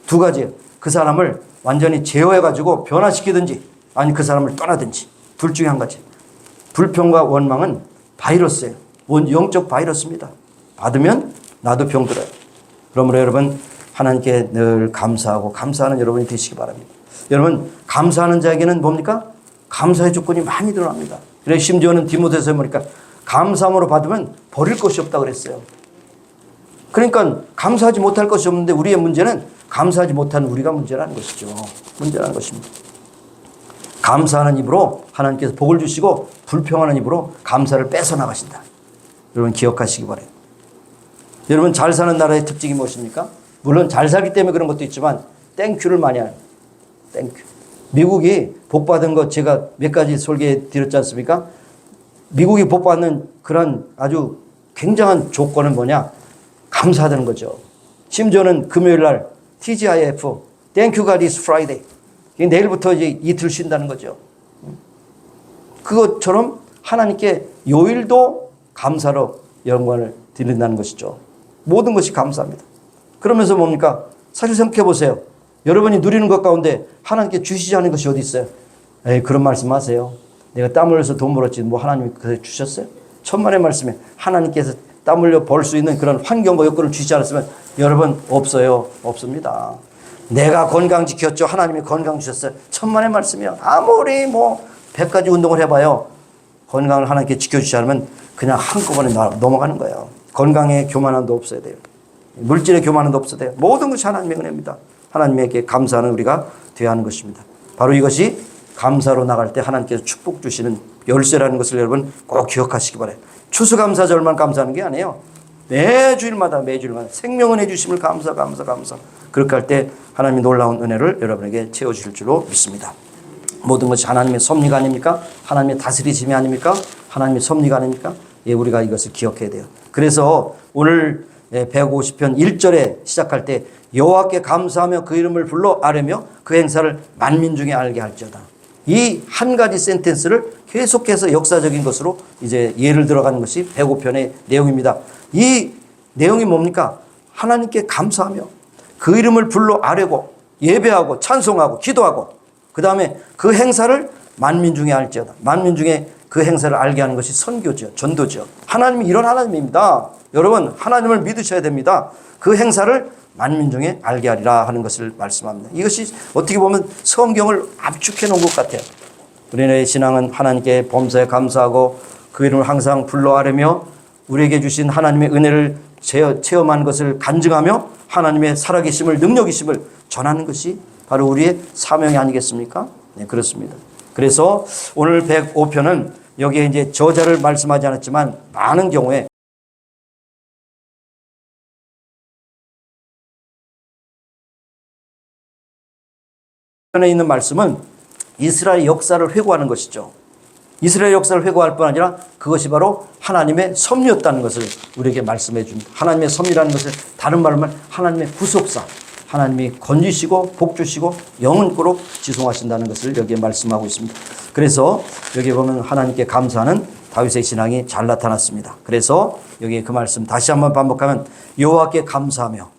두 가지예요. 그 사람을 완전히 제어해가지고 변화시키든지 아니 그 사람을 떠나든지 둘 중에 한 가지. 불평과 원망은 바이러스예요. 영적 바이러스입니다. 받으면 나도 병들어요. 그러므로 여러분 하나님께 늘 감사하고 감사하는 여러분이 되시기 바랍니다. 여러분 감사하는 자에게는 뭡니까? 감사의 조건이 많이 드러납니다. 그래서 심지어는 디모데서에 보니까 감사함으로 받으면 버릴 것이 없다고 그랬어요. 그러니까 감사하지 못할 것이 없는데 우리의 문제는 감사하지 못하는 우리가 문제라는 것이죠. 문제라는 것입니다. 감사하는 입으로 하나님께서 복을 주시고 불평하는 입으로 감사를 뺏어나가신다. 여러분 기억하시기 바라요. 여러분 잘 사는 나라의 특징이 무엇입니까? 물론 잘 살기 때문에 그런 것도 있지만 땡큐를 많이 하는 땡큐. 미국이 복받은 것 제가 몇 가지 설계해 드렸지 않습니까? 미국이 복받는 그런 아주 굉장한 조건은 뭐냐? 감사하다는 거죠. 심지어는 금요일 날 TGIF, Thank you God it's Friday. 내일부터 이제 이틀 쉰다는 거죠. 그것처럼 하나님께 요일도 감사로 영광을 드린다는 것이죠. 모든 것이 감사합니다. 그러면서 뭡니까? 사실 생각해 보세요. 여러분이 누리는 것 가운데 하나님께 주시지 않은 것이 어디 있어요? 에이, 그런 말씀 하세요. 내가 땀 흘려서 돈 벌었지 뭐 하나님이 그래 주셨어요? 천만의 말씀에 하나님께서 땀 흘려 벌 수 있는 그런 환경과 여건을 주시지 않았으면 여러분 없어요. 없습니다. 내가 건강 지켰죠. 하나님이 건강 주셨어요. 천만의 말씀이요. 아무리 뭐 100가지 운동을 해봐요. 건강을 하나님께 지켜주지 않으면 그냥 한꺼번에 넘어가는 거예요. 건강에 교만함도 없어야 돼요. 물질의 교만함도 없어야 돼요. 모든 것이 하나님의 은혜입니다. 하나님에게 감사하는 우리가 되어야 하는 것입니다. 바로 이것이 감사로 나갈 때 하나님께서 축복 주시는 열쇠라는 것을 여러분 꼭 기억하시기 바라요. 추수감사절만 감사하는 게 아니에요. 매주일마다 생명은혜 주심을 감사. 그렇게 할 때 하나님이 놀라운 은혜를 여러분에게 채워주실 줄로 믿습니다. 모든 것이 하나님의 섭리가 아닙니까? 하나님의 다스리심이 아닙니까? 하나님의 섭리가 아닙니까? 예, 우리가 이것을 기억해야 돼요. 그래서 오늘 150편 1절에 시작할 때 여호와께 감사하며 그 이름을 불러 아뢰며 그 행사를 만민 중에 알게 할지어다. 이 한 가지 센텐스를 계속해서 역사적인 것으로 이제 예를 들어가는 것이 105편의 내용입니다. 이 내용이 뭡니까? 하나님께 감사하며 그 이름을 불러 아뢰고 예배하고 찬송하고 기도하고 그 다음에 그 행사를 만민 중에 알지어다. 만민 중에 그 행사를 알게 하는 것이 선교죠. 전도죠. 하나님이 이런 하나님입니다. 여러분 하나님을 믿으셔야 됩니다. 그 행사를 만민 중에 알게 하리라 하는 것을 말씀합니다. 이것이 어떻게 보면 성경을 압축해 놓은 것 같아요. 우리의 신앙은 하나님께 범사에 감사하고 그 이름을 항상 불러 아뢰며 우리에게 주신 하나님의 은혜를 체험한 것을 간증하며 하나님의 살아계심을 능력이심을 전하는 것이 바로 우리의 사명이 아니겠습니까? 네, 그렇습니다. 그래서 오늘 105편은 여기에 이제 저자를 말씀하지 않았지만 많은 경우에 편에 있는 말씀은 이스라엘 역사를 회고하는 것이죠. 이스라엘 역사를 회고할 뿐 아니라 그것이 바로 하나님의 섭리였다는 것을 우리에게 말씀해 줍니다. 하나님의 섭리라는 것을 다른 말로 말하면 하나님의 구속사, 하나님이 건지시고 복주시고 영원토록 지속하신다는 것을 여기에 말씀하고 있습니다. 그래서 여기 보면 하나님께 감사하는 다윗의 신앙이 잘 나타났습니다. 그래서 여기 그 말씀 다시 한번 반복하면 여호와께 감사하며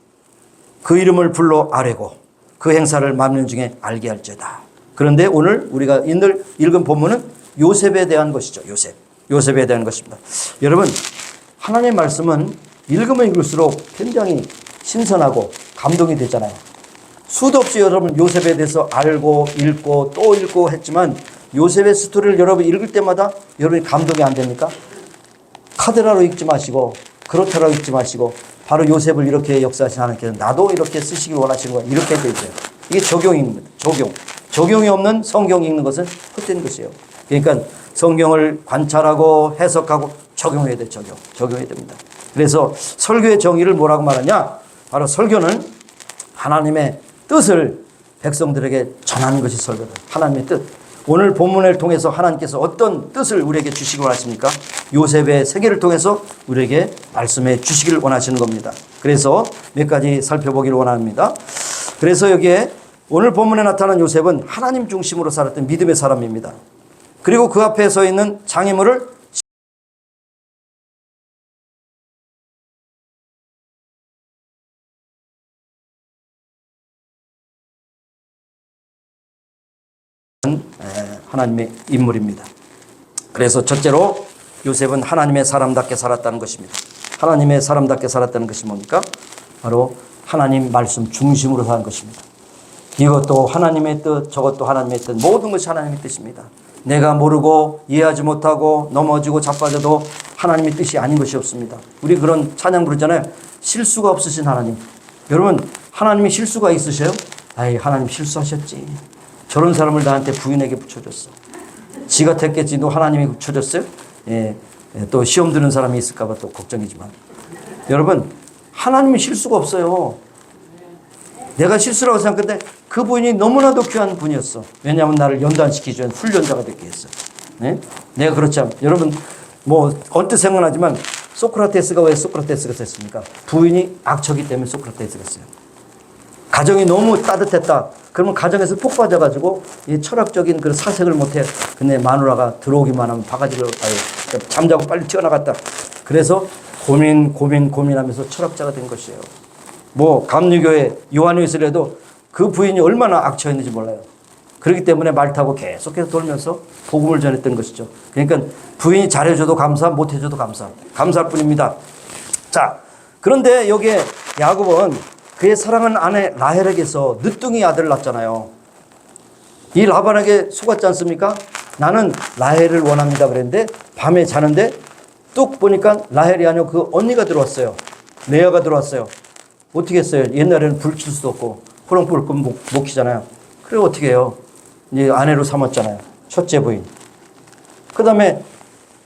그 이름을 불러 아뢰고 그 행사를 만민 중에 알게 할지어다. 그런데 오늘 우리가 읽은 본문은 요셉에 대한 것이죠. 요셉에 대한 것입니다. 여러분, 하나님의 말씀은 읽으면 읽을수록 굉장히 신선하고 감동이 되잖아요. 수도 없이 여러분 요셉에 대해서 알고 읽고 또 읽고 했지만 요셉의 스토리를 여러분 읽을 때마다 여러분이 감동이 안 됩니까? 카드라로 읽지 마시고 그렇다라고 읽지 마시고 바로 요셉을 이렇게 역사하신 하나님께서 나도 이렇게 쓰시길 원하시는 거야. 이렇게 되어 있어요. 이게 적용입니다. 적용이 없는 성경 읽는 것은 헛된 것이에요. 그러니까 성경을 관찰하고 해석하고 적용해야 돼. 적용해야 됩니다. 그래서 설교의 정의를 뭐라고 말하냐? 바로 설교는 하나님의 뜻을 백성들에게 전하는 것이 설교다. 하나님의 뜻. 오늘 본문을 통해서 하나님께서 어떤 뜻을 우리에게 주시기 원하십니까? 요셉의 세계를 통해서 우리에게 말씀해 주시기를 원하시는 겁니다. 그래서 몇 가지 살펴보기를 원합니다. 그래서 여기에 오늘 본문에 나타난 요셉은 하나님 중심으로 살았던 믿음의 사람입니다. 그리고 그 앞에 서 있는 장애물을 하나님의 인물입니다. 그래서 첫째로 요셉은 하나님의 사람답게 살았다는 것입니다. 하나님의 사람답게 살았다는 것이 뭡니까? 바로 하나님 말씀 중심으로 사는 것입니다. 이것도 하나님의 뜻, 저것도 하나님의 뜻, 모든 것이 하나님의 뜻입니다. 내가 모르고 이해하지 못하고 넘어지고 자빠져도 하나님의 뜻이 아닌 것이 없습니다. 우리 그런 찬양 부르잖아요. 실수가 없으신 하나님. 여러분, 하나님이 실수가 있으세요? 아이, 하나님 실수하셨지. 저런 사람을 나한테 부인에게 붙여줬어. 지가 택겠지. 너 하나님이 붙여줬어요? 또 시험 드는 사람이 있을까봐 또 걱정이지만. 여러분, 하나님이 실수가 없어요. 내가 실수라고 생각했는데 그 부인이 너무나도 귀한 분이었어. 왜냐하면 나를 연단시키기 위한 훈련자가 되게 했어. 내가 그렇지 않아. 여러분, 뭐 언뜻 생각나지만 소크라테스가 왜 소크라테스가 됐습니까? 부인이 악처기 때문에 소크라테스가 됐어요. 가정이 너무 따뜻했다. 그러면 가정에서 폭 빠져가지고 이 철학적인 그런 사색을 못해. 근데 마누라가 들어오기만 하면 바가지를 잠자고 빨리 튀어나갔다. 그래서 고민하면서 철학자가 된 것이에요. 뭐 감리교의 요한일서에도 그 부인이 얼마나 악처였는지 몰라요. 그렇기 때문에 말 타고 계속해서 돌면서 복음을 전했던 것이죠. 그러니까 부인이 잘해줘도 감사, 못해줘도 감사할 뿐입니다. 자, 그런데 여기에 야곱은 그의 사랑하는 아내 라헬에게서 늦둥이 아들을 낳잖아요. 이 라반에게 속았지 않습니까? 나는 라헬을 원합니다 그랬는데 밤에 자는데 뚝 보니까 라헬이 아니고 그 언니가 들어왔어요. 레아가 들어왔어요. 어떻게 했어요? 옛날에는 불 킬 수도 없고 호롱불 끄면 못 키잖아요. 그래 어떻게 해요? 이제 아내로 삼았잖아요. 첫째 부인. 그 다음에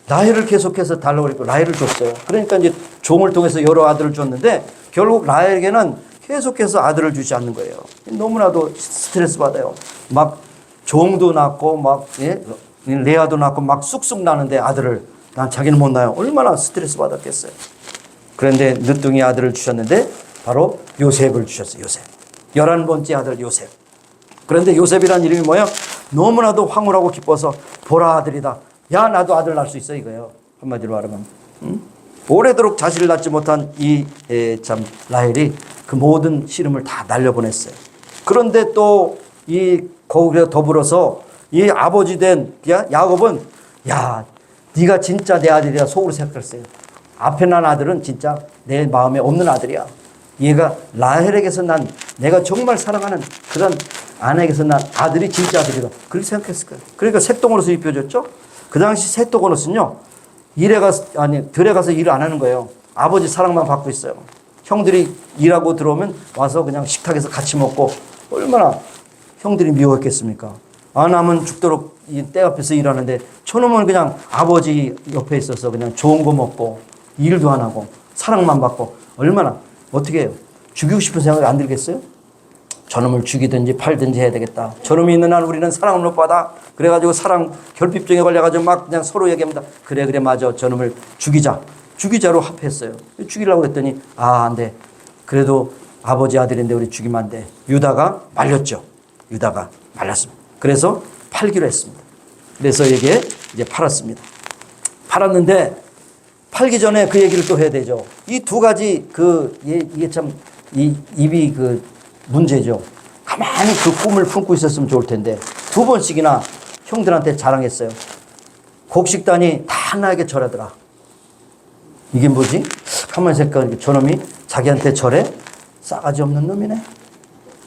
라헬을 계속해서 달라고 그랬고 라헬을 줬어요. 그러니까 이제 종을 통해서 여러 아들을 줬는데 결국 라헬에게는 계속해서 아들을 주지 않는 거예요. 너무나도 스트레스 받아요. 막 종도 낳고 막 레아도 낳고 막 쑥쑥 나는데 아들을 난 자기는 못 낳아요. 얼마나 스트레스 받았겠어요. 그런데 늦둥이 아들을 주셨는데 바로 요셉을 주셨어요. 요셉. 11번째 아들 요셉. 그런데 요셉이라는 이름이 뭐예요? 너무나도 황홀하고 기뻐서 보라 아들이다. 야 나도 아들 낳을 수 있어 이거예요. 한마디로 말하면. 오래도록 자식을 낳지 못한 이 참 라헬이 그 모든 시름을 다 날려보냈어요. 그런데 또 이 거기에 더불어서 이 아버지 된 야곱은 야 네가 진짜 내 아들이야 속으로 생각했어요. 앞에 난 아들은 진짜 내 마음에 없는 아들이야. 얘가 라헬에게서 난 내가 정말 사랑하는 그런 아내에게서 난 아들이 진짜 아들이다. 그렇게 생각했을 거예요. 그러니까 색동으로서 입혀줬죠. 그 당시 색동으로서는요. 들에 가서 일을 안 하는 거예요. 아버지 사랑만 받고 있어요. 형들이 일하고 들어오면 와서 그냥 식탁에서 같이 먹고 얼마나 형들이 미워했겠습니까? 남은 죽도록 때 앞에서 일하는데 저놈은 그냥 아버지 옆에 있어서 그냥 좋은 거 먹고 일도 안 하고 사랑만 받고 얼마나 어떻게 해요? 죽이고 싶은 생각이 안 들겠어요? 저놈을 죽이든지 팔든지 해야 되겠다. 저놈이 있는 한 우리는 사랑을 못 받아. 그래가지고 사랑 결핍증에 걸려가지고 막 그냥 서로 얘기합니다. 그래 맞아. 저놈을 죽이자. 죽이자로 합했어요. 죽이려고 그랬더니 안 돼. 그래도 아버지 아들인데 우리 죽이면 안 돼. 유다가 말렸죠. 유다가 말렸습니다. 그래서 팔기로 했습니다. 그래서 이게 이제 팔았습니다. 팔았는데 팔기 전에 그 얘기를 또 해야 되죠. 이 두 가지 이게 참 입이 문제죠. 가만히 그 꿈을 품고 있었으면 좋을 텐데 두 번씩이나 형들한테 자랑했어요. 곡식단이 다 나에게 절하더라. 이게 뭐지? 가만히 생각하니까 저놈이 자기한테 절해? 싸가지 없는 놈이네.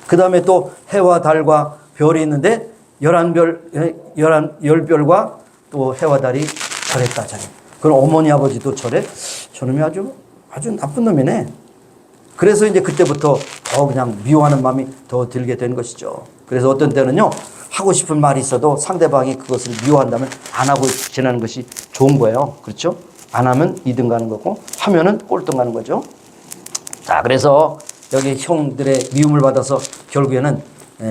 그 다음에 또 해와 달과 별이 있는데 10별과 또 해와 달이 절했다. 자기. 그럼 어머니 아버지도 절해? 저놈이 아주 나쁜 놈이네. 그래서 이제 그때부터 더 그냥 미워하는 마음이 더 들게 된 것이죠. 그래서 어떤 때는요, 하고 싶은 말이 있어도 상대방이 그것을 미워한다면 안 하고 지내는 것이 좋은 거예요. 그렇죠? 안 하면 2등 가는 거고, 하면은 꼴등 가는 거죠. 자, 그래서 여기 형들의 미움을 받아서 결국에는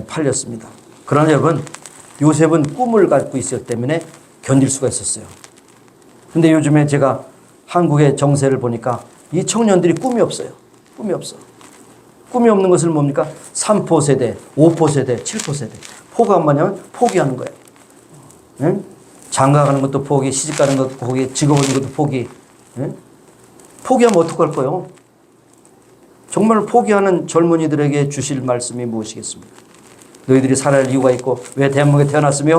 팔렸습니다. 그러나 여러분, 요셉은 꿈을 갖고 있었기 때문에 견딜 수가 있었어요. 근데 요즘에 제가 한국의 정세를 보니까 이 청년들이 꿈이 없어요. 꿈이 없어. 꿈이 없는 것을 뭡니까? 3포 세대, 5포 세대, 7포 세대. 포가 뭐냐면 포기하는 거예요. 응? 장가 가는 것도 포기, 시집 가는 것도 포기, 직업 얻는 것도 포기. 응? 포기하면 어떡할 거예요? 정말 포기하는 젊은이들에게 주실 말씀이 무엇이겠습니까? 너희들이 살아야 이유가 있고 왜 대한민국에 태어났으며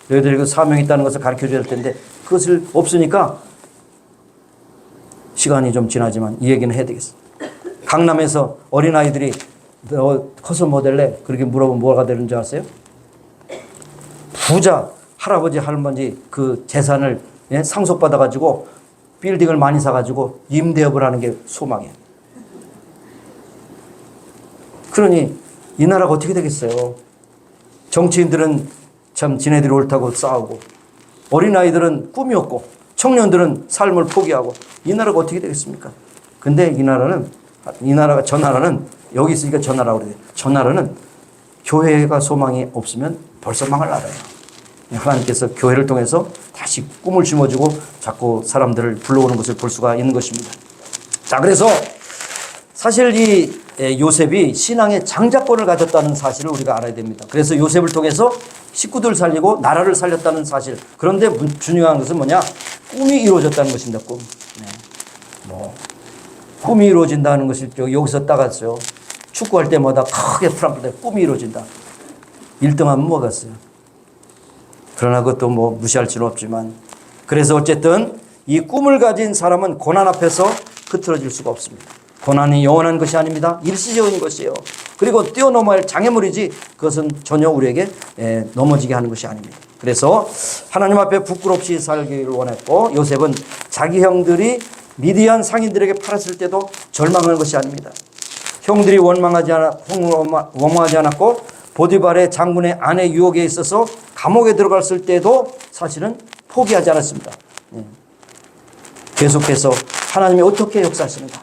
너희들이 그 사명이 있다는 것을 가르쳐줘야 할 텐데 그것을 없으니까 시간이 좀 지나지만 이 얘기는 해야 되겠어. 강남에서 어린아이들이 너 커서 뭐 될래? 그렇게 물어보면 뭐가 되는 줄 아세요? 부자 할아버지 할머니 그 재산을 상속받아가지고 빌딩을 많이 사가지고 임대업을 하는 게 소망이에요. 그러니 이 나라가 어떻게 되겠어요? 정치인들은 참 지네들이 옳다고 싸우고 어린아이들은 꿈이 없고 청년들은 삶을 포기하고 이 나라가 어떻게 되겠습니까? 근데 저 나라는 여기 있으니까 저 나라고 그래요. 저 나라는 교회가 소망이 없으면 벌써 망할 나라예요. 하나님께서 교회를 통해서 다시 꿈을 심어주고 자꾸 사람들을 불러오는 것을 볼 수가 있는 것입니다. 자, 그래서 사실 이 요셉이 신앙의 장자권을 가졌다는 사실을 우리가 알아야 됩니다. 그래서 요셉을 통해서 식구들 살리고 나라를 살렸다는 사실. 그런데 중요한 것은 뭐냐? 꿈이 이루어졌다는 것입니다. 꿈. 꿈이 이루어진다는 것을 여기서 따갔어요. 축구할 때마다 크게 프랑프에 꿈이 이루어진다. 1등하면 뭐겠어요? 그러나 그것도 무시할 수는 없지만. 그래서 어쨌든 이 꿈을 가진 사람은 고난 앞에서 흐트러질 수가 없습니다. 고난이 영원한 것이 아닙니다. 일시적인 것이에요. 그리고 뛰어넘어야 할 장애물이지 그것은 전혀 우리에게 넘어지게 하는 것이 아닙니다. 그래서 하나님 앞에 부끄럽이 살기를 원했고 요셉은 자기 형들이 미디안 상인들에게 팔았을 때도 절망한 것이 아닙니다. 형들이 원망하지 않았고 보디발의 장군의 아내 유혹에 있어서 감옥에 들어갔을 때도 사실은 포기하지 않았습니다. 계속해서 하나님이 어떻게 역사하시는가.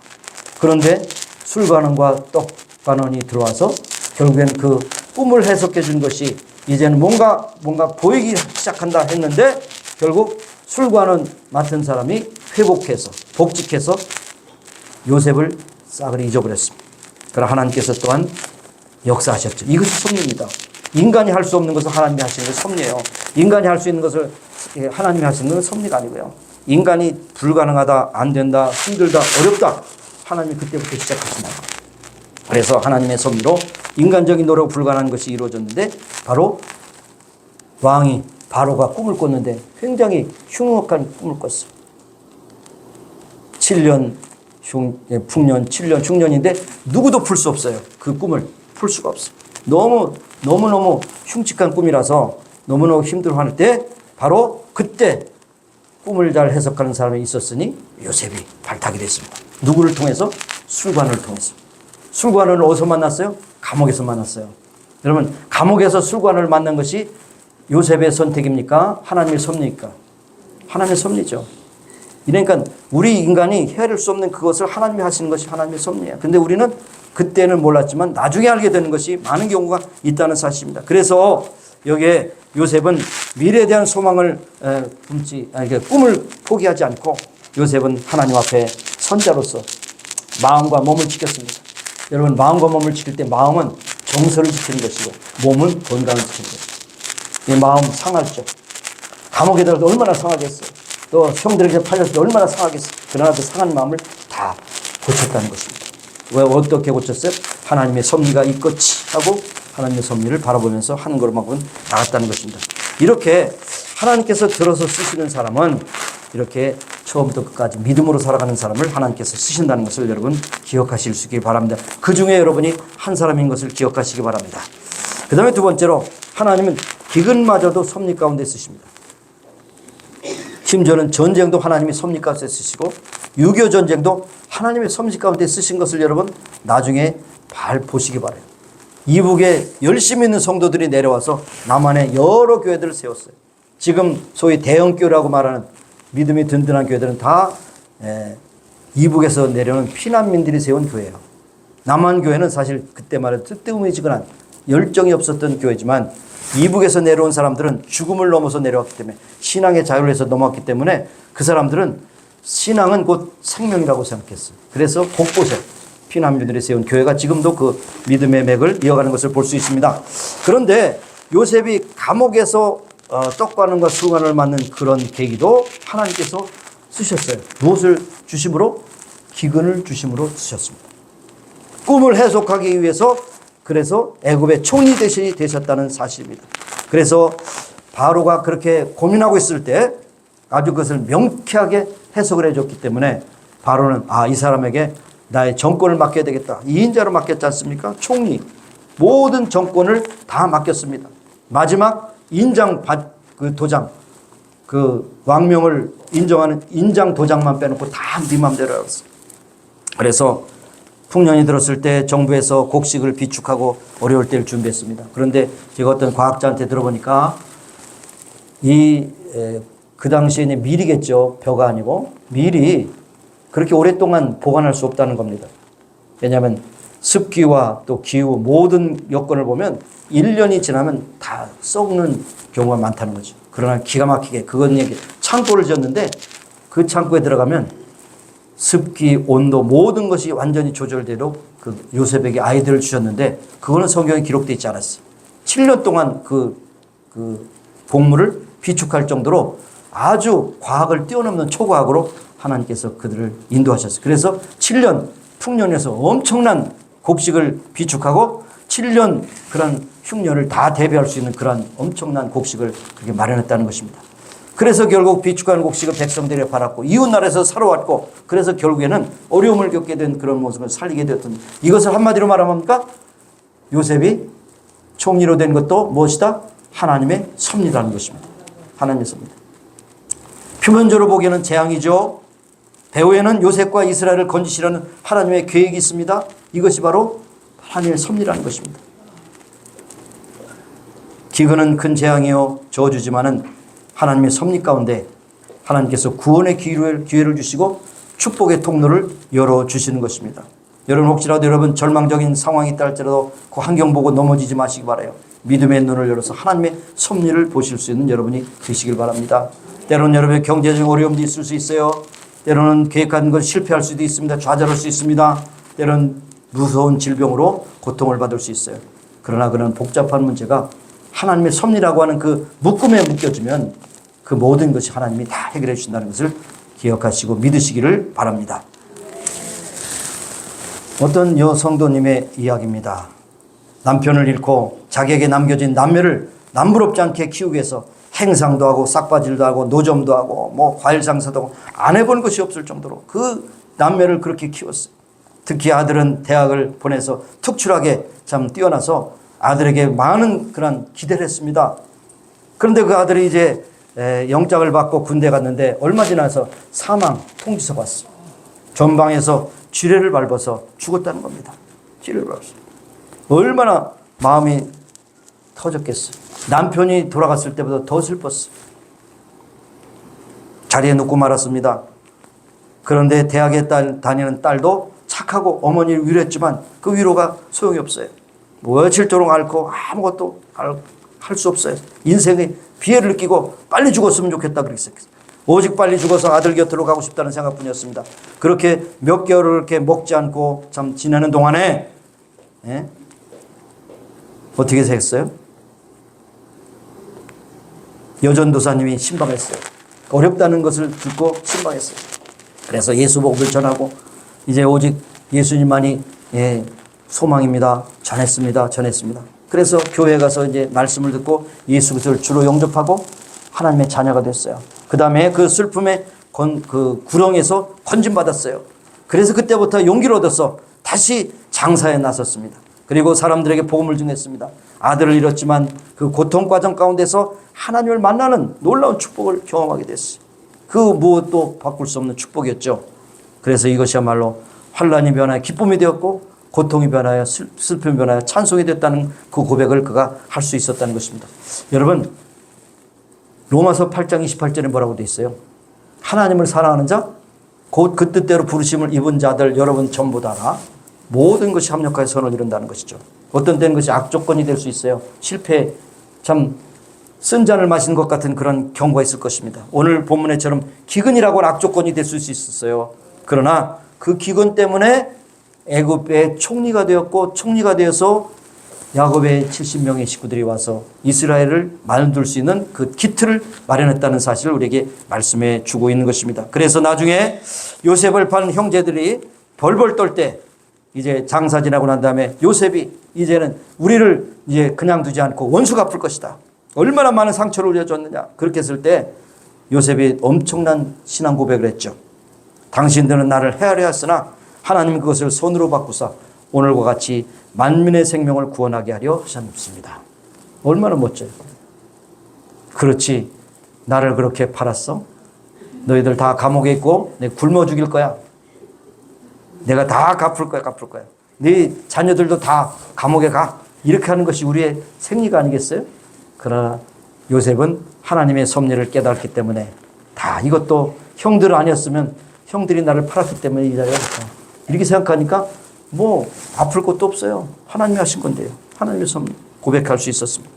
그런데 술관원과 떡관원이 들어와서 결국엔 그 꿈을 해석해 준 것이 이제는 뭔가 보이기 시작한다 했는데 결국 술관원 맡은 사람이 회복해서 복직해서 요셉을 싸그리 잊어버렸습니다. 그러나 하나님께서 또한 역사하셨죠. 이것이 섭리입니다. 인간이 할 수 없는 것을 하나님이 하시는 것이 섭리예요. 인간이 할 수 있는 것을 하나님이 하시는 것은 섭리가 아니고요. 인간이 불가능하다, 안 된다, 힘들다, 어렵다. 하나님이 그때부터 시작하신다. 그래서 하나님의 섭리로 인간적인 노력 불가능한 것이 이루어졌는데 바로 왕이 바로가 꿈을 꿨는데 굉장히 흉악한 꿈을 꿨어요. 7년 풍년, 7년 흉년인데 누구도 풀 수 없어요. 그 꿈을 풀 수가 없어요. 너무너무 흉측한 꿈이라서 너무너무 힘들어할 때 바로 그때 꿈을 잘 해석하는 사람이 있었으니 요셉이 발탁이 됐습니다. 누구를 통해서? 술관을 통해서. 술관을 어디서 만났어요? 감옥에서 만났어요. 여러분, 감옥에서 술관을 만난 것이 요셉의 선택입니까? 하나님의 섭리입니까? 하나님의 섭리죠. 그러니까 우리 인간이 헤아릴 수 없는 그것을 하나님이 하시는 것이 하나님의 섭리예요. 근데 우리는 그때는 몰랐지만 나중에 알게 되는 것이 많은 경우가 있다는 사실입니다. 그래서 여기에 요셉은 미래에 대한 소망을 꿈을 포기하지 않고 요셉은 하나님 앞에 선자로서 마음과 몸을 지켰습니다. 여러분, 마음과 몸을 지킬 때 마음은 정서를 지키는 것이고 몸은 건강을 지키는 것이죠. 이 마음 상하죠. 감옥에 들어도 얼마나 상하겠어요. 또 형들에게 팔렸을 때 얼마나 상하겠어요. 그러나 그 상한 마음을 다 고쳤다는 것입니다. 왜 어떻게 고쳤어요? 하나님의 섭리가 있겠지 하고 하나님의 섭리를 바라보면서 한 걸음만큼 나갔다는 것입니다. 이렇게 하나님께서 들어서 쓰시는 사람은 이렇게 처음부터 끝까지 믿음으로 살아가는 사람을 하나님께서 쓰신다는 것을 여러분 기억하실 수 있기 바랍니다. 그 중에 여러분이 한 사람인 것을 기억하시기 바랍니다. 그 다음에 두 번째로 하나님은 기근마저도 섭리 가운데 쓰십니다. 심지어는 전쟁도 하나님이 섭리 가운데 쓰시고 6.25 전쟁도 하나님의 섭리 가운데 쓰신 것을 여러분 나중에 보시기 바라요. 이북에 열심히 있는 성도들이 내려와서 남한에 여러 교회들을 세웠어요. 지금 소위 대형교회라고 말하는 믿음이 든든한 교회들은 다 이북에서 내려오는 피난민들이 세운 교회예요. 남한 교회는 사실 그때 말해 뜨뜻미지근한 열정이 없었던 교회지만 이북에서 내려온 사람들은 죽음을 넘어서 내려왔기 때문에 신앙의 자유를 해서 넘어왔기 때문에 그 사람들은 신앙은 곧 생명이라고 생각했어요. 그래서 곳곳에 피난민들이 세운 교회가 지금도 그 믿음의 맥을 이어가는 것을 볼 수 있습니다. 그런데 요셉이 감옥에서 떡관원과 수관을 맡는 그런 계기도 하나님께서 쓰셨어요. 무엇을 주심으로? 기근을 주심으로 쓰셨습니다. 꿈을 해석하기 위해서 그래서 애굽의 총리 대신이 되셨다는 사실입니다. 그래서 바로가 그렇게 고민하고 있을 때 아주 그것을 명쾌하게 해석을 해줬기 때문에 바로는 이 사람에게 나의 정권을 맡겨야 되겠다. 2인자로 맡겼지 않습니까? 총리. 모든 정권을 다 맡겼습니다. 마지막 인장 도장, 그 왕명을 인정하는 인장 도장만 빼놓고 다 네 맘대로 알았어. 그래서 풍년이 들었을 때 정부에서 곡식을 비축하고 어려울 때를 준비했습니다. 그런데 제가 어떤 과학자한테 들어보니까 그 당시에는 밀이겠죠. 벼가 아니고 밀이 그렇게 오랫동안 보관할 수 없다는 겁니다. 왜냐하면 습기와 또 기후 모든 여건을 보면 1년이 지나면 다 썩는 경우가 많다는 거죠. 그러나 기가 막히게 그건 창고를 지었는데 그 창고에 들어가면 습기, 온도 모든 것이 완전히 조절되도록 그 요셉에게 아이디어를 주셨는데 그거는 성경에 기록되어 있지 않았어요. 7년 동안 그 곡물을 비축할 정도로 아주 과학을 뛰어넘는 초과학으로 하나님께서 그들을 인도하셨어요. 그래서 7년 풍년에서 엄청난 곡식을 비축하고 7년 그런 흉년을 다 대비할 수 있는 그런 엄청난 곡식을 그렇게 마련했다는 것입니다. 그래서 결국 비축한 곡식을 백성들에 팔았고 이웃나라에서 사러왔고 그래서 결국에는 어려움을 겪게 된 그런 모습을 살리게 되었던 이것을 한마디로 말하면 요셉이 총리로 된 것도 무엇이다? 하나님의 섭리라는 것입니다. 하나님의 섭리. 표면적으로 보기에는 재앙이죠. 배후에는 요셉과 이스라엘을 건지시라는 하나님의 계획이 있습니다. 이것이 바로 하나님의 섭리라는 것입니다. 기근은 큰 재앙이요 저주지만은 하나님의 섭리 가운데 하나님께서 구원의 기회를 주시고 축복의 통로를 열어주시는 것입니다. 여러분 혹시라도 여러분 절망적인 상황이 있다 할지라도 그 환경 보고 넘어지지 마시기 바라요. 믿음의 눈을 열어서 하나님의 섭리를 보실 수 있는 여러분이 되시길 바랍니다. 때로는 여러분의 경제적인 어려움도 있을 수 있어요. 때로는 계획한 것 실패할 수도 있습니다. 좌절할 수 있습니다. 때로는 무서운 질병으로 고통을 받을 수 있어요. 그러나 그런 복잡한 문제가 하나님의 섭리라고 하는 그 묶음에 묶여지면 그 모든 것이 하나님이 다 해결해 주신다는 것을 기억하시고 믿으시기를 바랍니다. 어떤 여성도님의 이야기입니다. 남편을 잃고 자기에게 남겨진 남매를 남부럽지 않게 키우기 위해서 행상도 하고 싹바질도 하고 노점도 하고 뭐 과일 장사도 하고 안 해본 것이 없을 정도로 그 남매를 그렇게 키웠어요. 특히 아들은 대학을 보내서 특출하게 참 뛰어나서 아들에게 많은 그런 기대를 했습니다. 그런데 그 아들이 이제 영장을 받고 군대 갔는데 얼마 지나서 사망 통지서 받았어요. 전방에서 쥐레를 밟아서 죽었다는 겁니다. 쥐레를 밟았어요. 얼마나 마음이 터졌겠어요. 남편이 돌아갔을 때보다 더 슬펐어요. 자리에 눕고 말았습니다. 그런데 대학에 다니는 딸도 착하고 어머니를 위로했지만 그 위로가 소용이 없어요. 며칠도록 앓고 아무것도 할 수 없어요. 인생의 비애를 느끼고 빨리 죽었으면 좋겠다 그랬어요. 오직 빨리 죽어서 아들 곁으로 가고 싶다는 생각뿐이었습니다. 그렇게 몇 개월을 그렇게 먹지 않고 참 지내는 동안에 어떻게 됐어요? 여전도사님이 신방했어요. 어렵다는 것을 듣고 신방했어요. 그래서 예수 복음을 전하고 이제 오직 예수님만이 소망입니다. 전했습니다. 그래서 교회에 가서 이제 말씀을 듣고 예수 그리스도를 주로 영접하고 하나님의 자녀가 됐어요. 그 다음에 그 슬픔의 그 구렁에서 건진받았어요. 그래서 그때부터 용기를 얻어서 다시 장사에 나섰습니다. 그리고 사람들에게 복음을 전했습니다. 아들을 잃었지만 그 고통 과정 가운데서 하나님을 만나는 놀라운 축복을 경험하게 됐어요. 그 무엇도 바꿀 수 없는 축복이었죠. 그래서 이것이야말로 환난이 변하여 기쁨이 되었고 고통이 변하여 슬픔이 변하여 찬송이 됐다는 그 고백을 그가 할 수 있었다는 것입니다. 여러분, 로마서 8장 28절에 뭐라고 되어 있어요? 하나님을 사랑하는 자, 곧 그 뜻대로 부르심을 입은 자들 여러분 전부 다가 모든 것이 합력하여 선을 이룬다는 것이죠. 어떤 때는 것이 악조건이 될 수 있어요. 실패, 참 쓴 잔을 마신 것 같은 그런 경우가 있을 것입니다. 오늘 본문에처럼 기근이라고는 악조건이 될 수 있었어요. 그러나 그 기근 때문에 애굽의 총리가 되었고 총리가 되어서 야곱의 70명의 식구들이 와서 이스라엘을 만들 수 있는 그 기틀을 마련했다는 사실을 우리에게 말씀해 주고 있는 것입니다. 그래서 나중에 요셉을 판 형제들이 벌벌 떨 때 이제 장사 지나고 난 다음에 요셉이 이제는 우리를 이제 그냥 두지 않고 원수 갚을 것이다. 얼마나 많은 상처를 우리가 줬느냐. 그렇게 했을 때 요셉이 엄청난 신앙 고백을 했죠. 당신들은 나를 헤아려 했으나 하나님 그것을 손으로 바꾸사 오늘과 같이 만민의 생명을 구원하게 하려 하셨습니다. 얼마나 멋져요. 그렇지. 나를 그렇게 팔았어? 너희들 다 감옥에 있고 내가 굶어 죽일 거야. 내가 다 갚을 거야. 네 자녀들도 다 감옥에 가. 이렇게 하는 것이 우리의 생리가 아니겠어요? 그러나 요셉은 하나님의 섭리를 깨달았기 때문에 다 이것도 형들 아니었으면 형들이 나를 팔았기 때문에 이 자리에 왔다. 이렇게 생각하니까 뭐 아플 것도 없어요. 하나님이 하신 건데요. 하나님의 섭리 고백할 수 있었습니다.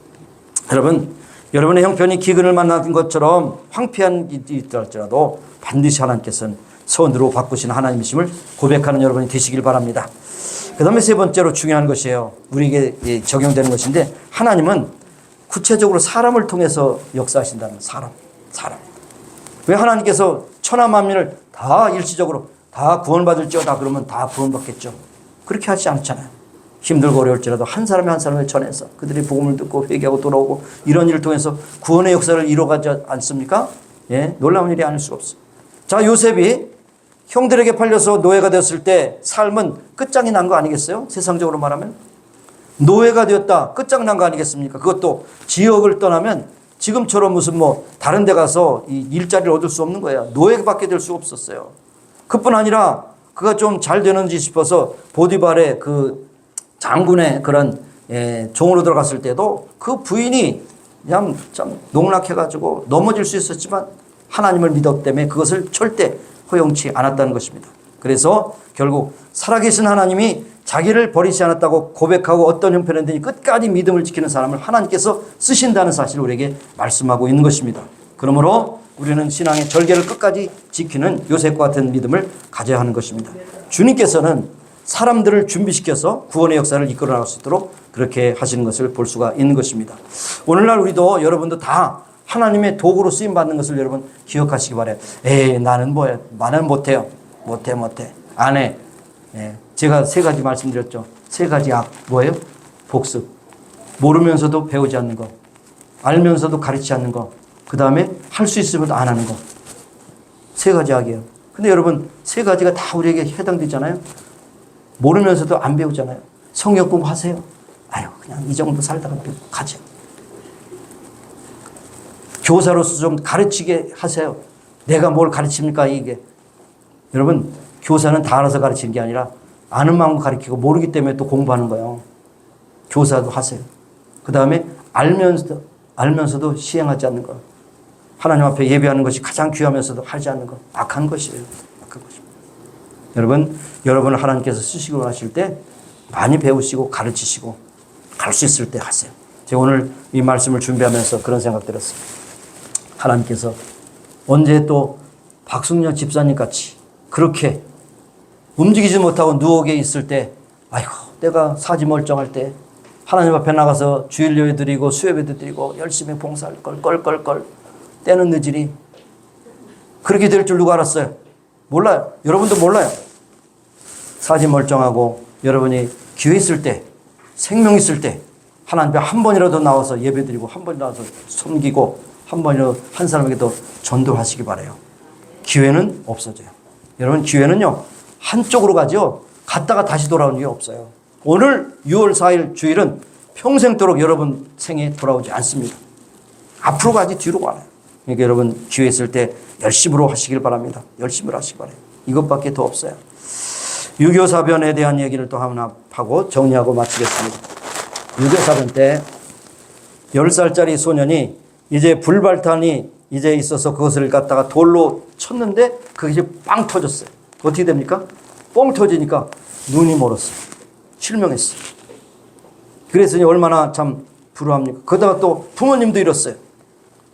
여러분, 여러분의 형편이 기근을 만난 것처럼 황폐한 일이 있더라도 반드시 하나님께서는 선으로 바꾸신 하나님이심을 고백하는 여러분이 되시길 바랍니다. 그 다음에 세 번째로 중요한 것이에요. 우리에게 적용되는 것인데 하나님은 구체적으로 사람을 통해서 역사하신다는 사람. 왜 하나님께서 천하 만민을 다 일시적으로 다 구원받을지어다 그러면 다 구원받겠죠. 그렇게 하지 않잖아요. 힘들고 어려울지라도 한 사람이 한 사람을 전해서 그들이 복음을 듣고 회개하고 돌아오고 이런 일을 통해서 구원의 역사를 이뤄가지 않습니까? 놀라운 일이 아닐 수가 없어요. 자, 요셉이 형들에게 팔려서 노예가 되었을 때 삶은 끝장이 난 거 아니겠어요? 세상적으로 말하면 노예가 되었다 끝장난 거 아니겠습니까? 그것도 지역을 떠나면 지금처럼 무슨 뭐 다른 데 가서 이 일자리를 얻을 수 없는 거예요. 노예밖에 될 수 없었어요. 그뿐 아니라 그가 좀 잘 되는지 싶어서 보디발의 그 장군의 그런 종으로 들어갔을 때도 그 부인이 그냥 참 농락해가지고 넘어질 수 있었지만 하나님을 믿었기 때문에 그것을 절대 허용치 않았다는 것입니다. 그래서 결국 살아계신 하나님이 자기를 버리지 않았다고 고백하고 어떤 형편이든지 끝까지 믿음을 지키는 사람을 하나님께서 쓰신다는 사실을 우리에게 말씀하고 있는 것입니다. 그러므로 우리는 신앙의 절개를 끝까지 지키는 요셉과 같은 믿음을 가져야 하는 것입니다. 주님께서는 사람들을 준비시켜서 구원의 역사를 이끌어 나갈 수 있도록 그렇게 하시는 것을 볼 수가 있는 것입니다. 오늘날 우리도 여러분도 다 하나님의 도구로 쓰임받는 것을 여러분 기억하시기 바라요. 나는 뭐야? 나는 못해요. 못해. 안 해. 제가 세 가지 말씀드렸죠. 세 가지 악. 뭐예요? 복습. 모르면서도 배우지 않는 거. 알면서도 가르치지 않는 거. 그 다음에 할 수 있으면도 안 하는 거. 세 가지 악이에요. 근데 여러분 세 가지가 다 우리에게 해당되잖아요. 모르면서도 안 배우잖아요. 성경 공부하세요. 그냥 이 정도 살다가 가죠. 교사로서 좀 가르치게 하세요. 내가 뭘 가르칩니까 이게. 여러분 교사는 다 알아서 가르치는 게 아니라 아는 마음으로 가르치고 모르기 때문에 또 공부하는 거예요. 교사도 하세요. 그 다음에 알면서도 시행하지 않는 거. 하나님 앞에 예배하는 것이 가장 귀하면서도 하지 않는 것. 악한 것이에요. 악한 것입니다. 여러분을 하나님께서 쓰시기 원하실 때 많이 배우시고 가르치시고 갈 수 있을 때 하세요. 제가 오늘 이 말씀을 준비하면서 그런 생각 들었어요. 하나님께서 언제 또 박승려 집사님 같이 그렇게 움직이지 못하고 누워게 있을 때, 아이고, 내가 사지 멀쩡할 때 하나님 앞에 나가서 주일 예배 드리고 수요예배 드리고 열심히 봉사할 걸 껄껄껄 때는 늦으리. 그렇게 될 줄 누가 알았어요? 몰라요. 여러분도 몰라요. 사지 멀쩡하고 여러분이 기회 있을 때, 생명 있을 때 하나님 앞에 한 번이라도 나와서 예배 드리고 한 번이라도 섬기고 한 번이라도 한 사람에게도 전도하시기 바라요. 기회는 없어져요. 여러분, 기회는요 한쪽으로 가죠. 갔다가 다시 돌아오는 게 없어요. 오늘 6월 4일 주일은 평생도록 여러분 생에 돌아오지 않습니다. 앞으로 가지 뒤로 가요. 그러니까 여러분 기회 있을 때 열심으로 하시길 바랍니다. 열심으로 하시기 바라요. 이것밖에 더 없어요. 유교사변에 대한 얘기를 또 하나 하고 정리하고 마치겠습니다. 유교사변 때 10살짜리 소년이 이제 불발탄이 이제 있어서 그것을 갖다가 돌로 쳤는데 그게 이제 빵 터졌어요. 어떻게 됩니까? 뻥 터지니까 눈이 멀었어요. 실명했어요. 그래서 얼마나 참 불우합니까? 그러다가 또 부모님도 잃었어요.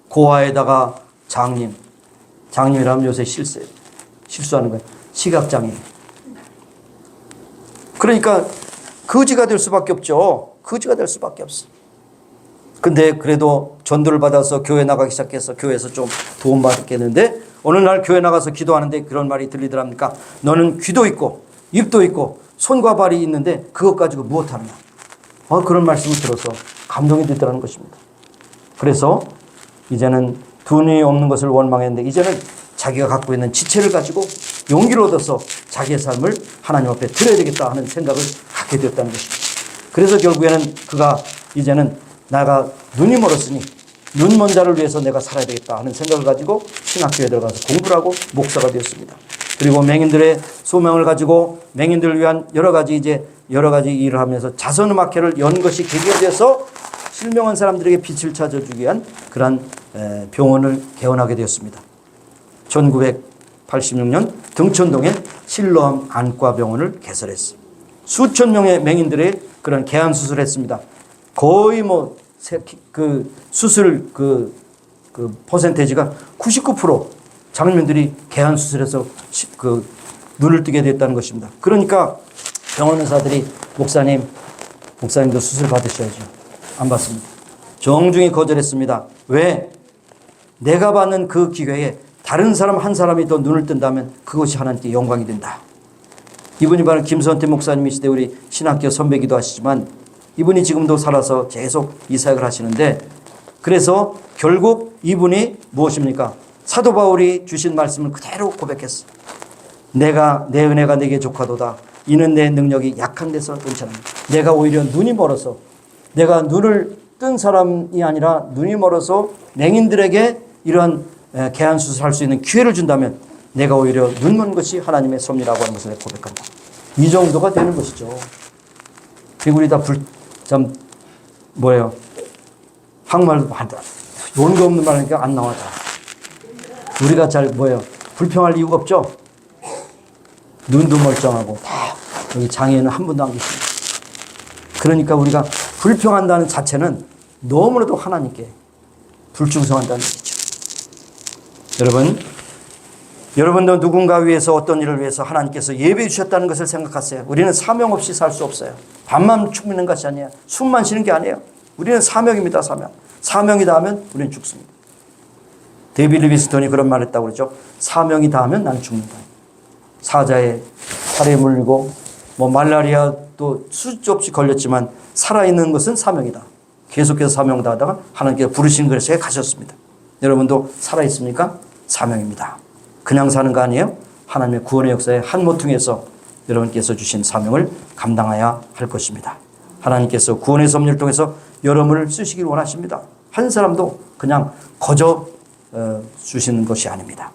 고아에다가 장님이라면 요새 실수하는 거예요. 시각장애인. 그러니까 거지가 될 수밖에 없죠. 거지가 될 수밖에 없어. 근데 그래도 전도를 받아서 교회 나가기 시작해서 교회에서 좀 도움받겠는데 어느 날 교회 나가서 기도하는데 그런 말이 들리더랍니까? 너는 귀도 있고 입도 있고 손과 발이 있는데 그것 가지고 무엇하느냐? 그런 말씀을 들어서 감동이 되더라는 것입니다. 그래서 이제는 돈이 없는 것을 원망했는데 이제는 자기가 갖고 있는 지체를 가지고 용기를 얻어서 자기의 삶을 하나님 앞에 드려야 되겠다 하는 생각을 갖게 되었다는 것입니다. 그래서 결국에는 그가 이제는 내가 눈이 멀었으니 눈 먼 자를 위해서 내가 살아야 되겠다 하는 생각을 가지고 신학교에 들어가서 공부를 하고 목사가 되었습니다. 그리고 맹인들의 소명을 가지고 맹인들을 위한 여러 가지 일을 하면서 자선음악회를 연 것이 계기가 되어서 실명한 사람들에게 빛을 찾아주기 위한 그러한 병원을 개원하게 되었습니다. 1986년 등촌동에 실로암 안과병원을 개설했습니다. 수천 명의 맹인들의 그런 개안 수술을 했습니다. 거의 수술 퍼센테이지가 99% 장면들이 개안 수술해서 눈을 뜨게 됐다는 것입니다. 그러니까 병원 의사들이 목사님도 수술 받으셔야죠. 안 받습니다. 정중히 거절했습니다. 왜? 내가 받는 그 기회에 다른 사람 한 사람이 더 눈을 뜬다면 그것이 하나님께 영광이 된다. 이분이 바로 김선태 목사님이시대 우리 신학교 선배기도 하시지만 이분이 지금도 살아서 계속 이 사역을 하시는데 그래서 결국 이분이 무엇입니까? 사도 바울이 주신 말씀을 그대로 고백했어. 내 은혜가 내게 족하도다. 이는 내 능력이 약한 데서 괜찮습니다. 내가 오히려 눈이 멀어서 내가 눈을 뜬 사람이 아니라 눈이 멀어서 맹인들에게 이러한 개안 수술할 수 있는 기회를 준다면 내가 오히려 눈 먼 것이 하나님의 섭리라고 하는 것을 고백한다. 이 정도가 되는 것이죠. 그리고 우리 다 한국말도 용기 없는 말이니까 안 나와. 우리가 불평할 이유가 없죠. 눈도 멀쩡하고 다 여기 장애인은 한 분도 안 계십니다. 그러니까 우리가 불평한다는 자체는 너무나도 하나님께 불충성한다는 얘기죠. 여러분도 누군가 위해서 어떤 일을 위해서 하나님께서 예배해 주셨다는 것을 생각하세요. 우리는 사명 없이 살 수 없어요. 밥만 죽는 것이 아니에요. 숨만 쉬는 게 아니에요. 우리는 사명입니다. 사명이 닿으면 우리는 죽습니다. 데이비드 리비스톤이 그런 말을 했다고 그러죠. 사명이 닿으면 난 죽는다. 사자에 살에 물리고 말라리아도 수도 없이 걸렸지만 살아있는 것은 사명이다. 계속해서 사명 다하다가 하나님께서 부르신 것에 가셨습니다. 여러분도 살아있습니까? 사명입니다. 그냥 사는 거 아니에요? 하나님의 구원의 역사의 한 모퉁이에서 여러분께서 주신 사명을 감당해야 할 것입니다. 하나님께서 구원의 섭리를 통해서 여러분을 쓰시길 원하십니다. 한 사람도 그냥 거저 주시는 것이 아닙니다.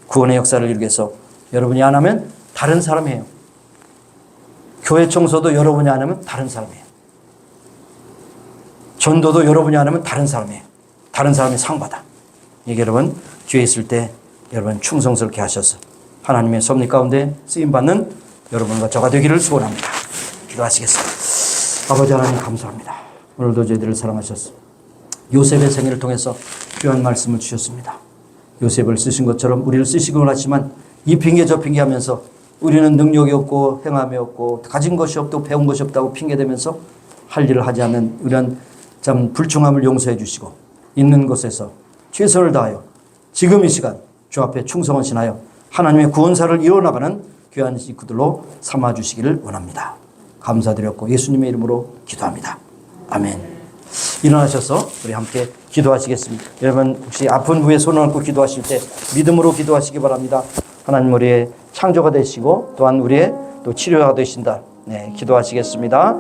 구원의 역사를 이루기 위해서 여러분이 안 하면 다른 사람이에요. 교회 청소도 여러분이 안 하면 다른 사람이에요. 전도도 여러분이 안 하면 다른 사람이에요. 다른 사람이 상 받아. 이게 여러분 기회 있을 때 여러분 충성스럽게 하셔서 하나님의 섭리 가운데 쓰임받는 여러분과 저가 되기를 소원합니다. 기도하시겠습니다. 아버지 하나님 감사합니다. 오늘도 저희들을 사랑하셔서 요셉의 생애를 통해서 귀한 말씀을 주셨습니다. 요셉을 쓰신 것처럼 우리를 쓰시기 원하지만 이 핑계 저 핑계 하면서 우리는 능력이 없고 행함이 없고 가진 것이 없고 배운 것이 없다고 핑계대면서 할 일을 하지 않는 이런 참 불충함을 용서해 주시고 있는 곳에서 최선을 다하여 지금 이 시간 주 앞에 충성헌신하여 하나님의 구원사를 이어나가는 귀한 식구들로 삼아주시기를 원합니다. 감사드렸고 예수님의 이름으로 기도합니다. 아멘. 일어나셔서 우리 함께 기도하시겠습니다. 여러분 혹시 아픈 부에 손을 얹고 기도하실 때 믿음으로 기도하시기 바랍니다. 하나님 우리의 창조가 되시고 또한 우리의 또 치료가 되신다. 네, 기도하시겠습니다.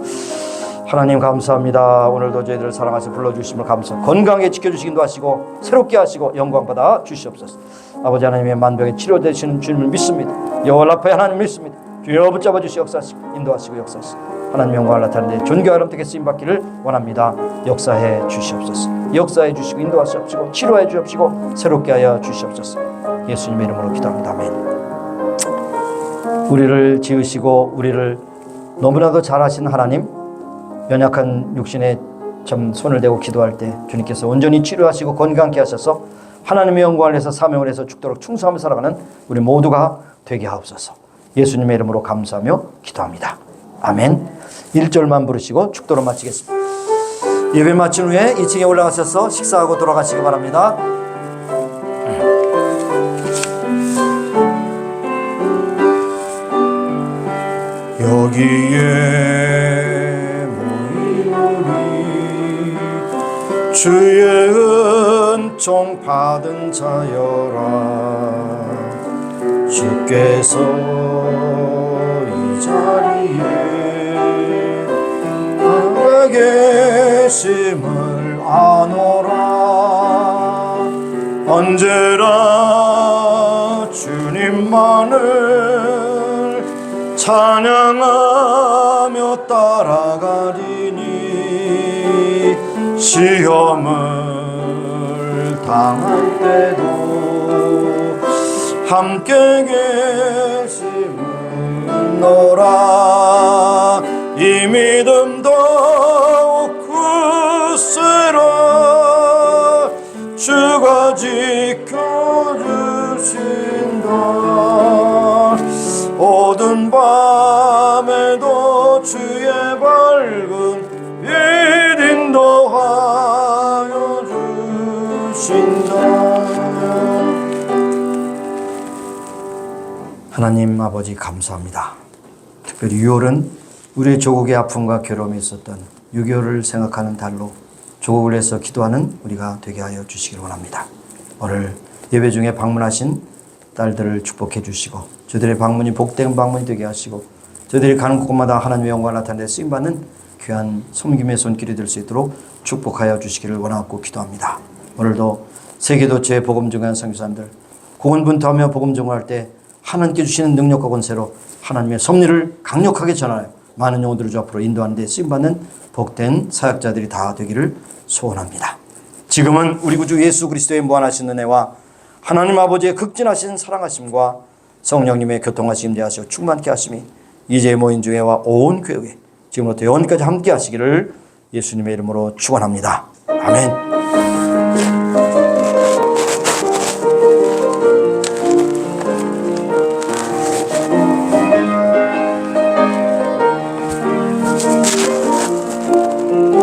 하나님 감사합니다. 오늘도 저희들을 사랑하셔서 불러주심을 감사합니다. 건강하게 지켜주시기도 하시고 새롭게 하시고 영광받아 주시옵소서. 아버지 하나님의 만병에 치료되시는 주님을 믿습니다. 여호와 라파 하나님 믿습니다. 주여 붙잡아 주시 역사하시고 인도하시고 역사하시고 하나님 영광을 나타내는 존귀와 아름답게 쓰임받기를 원합니다. 역사해 주시옵소서. 역사해 주시고 인도하시옵시고 치료해 주옵시고 새롭게 하여 주시옵소서. 예수님의 이름으로 기도합니다. 아멘. 우리를 지으시고 우리를 너무나도 잘하신 하나님, 연약한 육신에 참 손을 대고 기도할 때 주님께서 온전히 치료하시고 건강케 하셔서 하나님의 영광을 위해서 사명을 해서 죽도록 충성하며 살아가는 우리 모두가 되게 하옵소서. 예수님의 이름으로 감사하며 기도합니다. 아멘. 1절만 부르시고 축도로 마치겠습니다. 예배 마친 후에 2층에 올라가셔서 식사하고 돌아가시기 바랍니다. 여기에 모인 우리 주의 은총 받은 자여라. 주께서 이 자리에 앉아 계심을 아노라. 언제나 주님만을 찬양하며 따라가리니 시험을 당할 때도 함께 계심은 노라. 이 믿음 더욱 굳세라. 주가 지켜주신다. 어두운 밤에도 주의 밝은 빛 인도하여 주신다. 하나님 아버지 감사합니다. 특별히 6월은 우리 조국의 아픔과 괴로움이 있었던 6.25를 생각하는 달로 조국을 위해서 기도하는 우리가 되게 하여 주시길 원합니다. 오늘 예배 중에 방문하신 딸들을 축복해 주시고 저들의 방문이 복된 방문이 되게 하시고 저들이 가는 곳마다 하나님의 영광을 나타내 쓰임받는 귀한 섬김의 손길이 될 수 있도록 축복하여 주시기를 원하고 기도합니다. 오늘도 세계도처의 복음 증거하는 선교사님들 고군분투하며 복음 증거할 때 하나님께 주시는 능력과 권세로 하나님의 섭리를 강력하게 전하여 많은 영혼들을 주 앞으로 인도하는 데 쓰임받는 복된 사역자들이 다 되기를 소원합니다. 지금은 우리 구주 예수 그리스도의 무한하신 은혜와 하나님 아버지의 극진하신 사랑하심과 성령님의 교통하심 대하시고 충만케 하심이 이제 모인 중에와 온 교회 지금부터 영원까지 함께 하시기를 예수님의 이름으로 축원합니다. 아멘.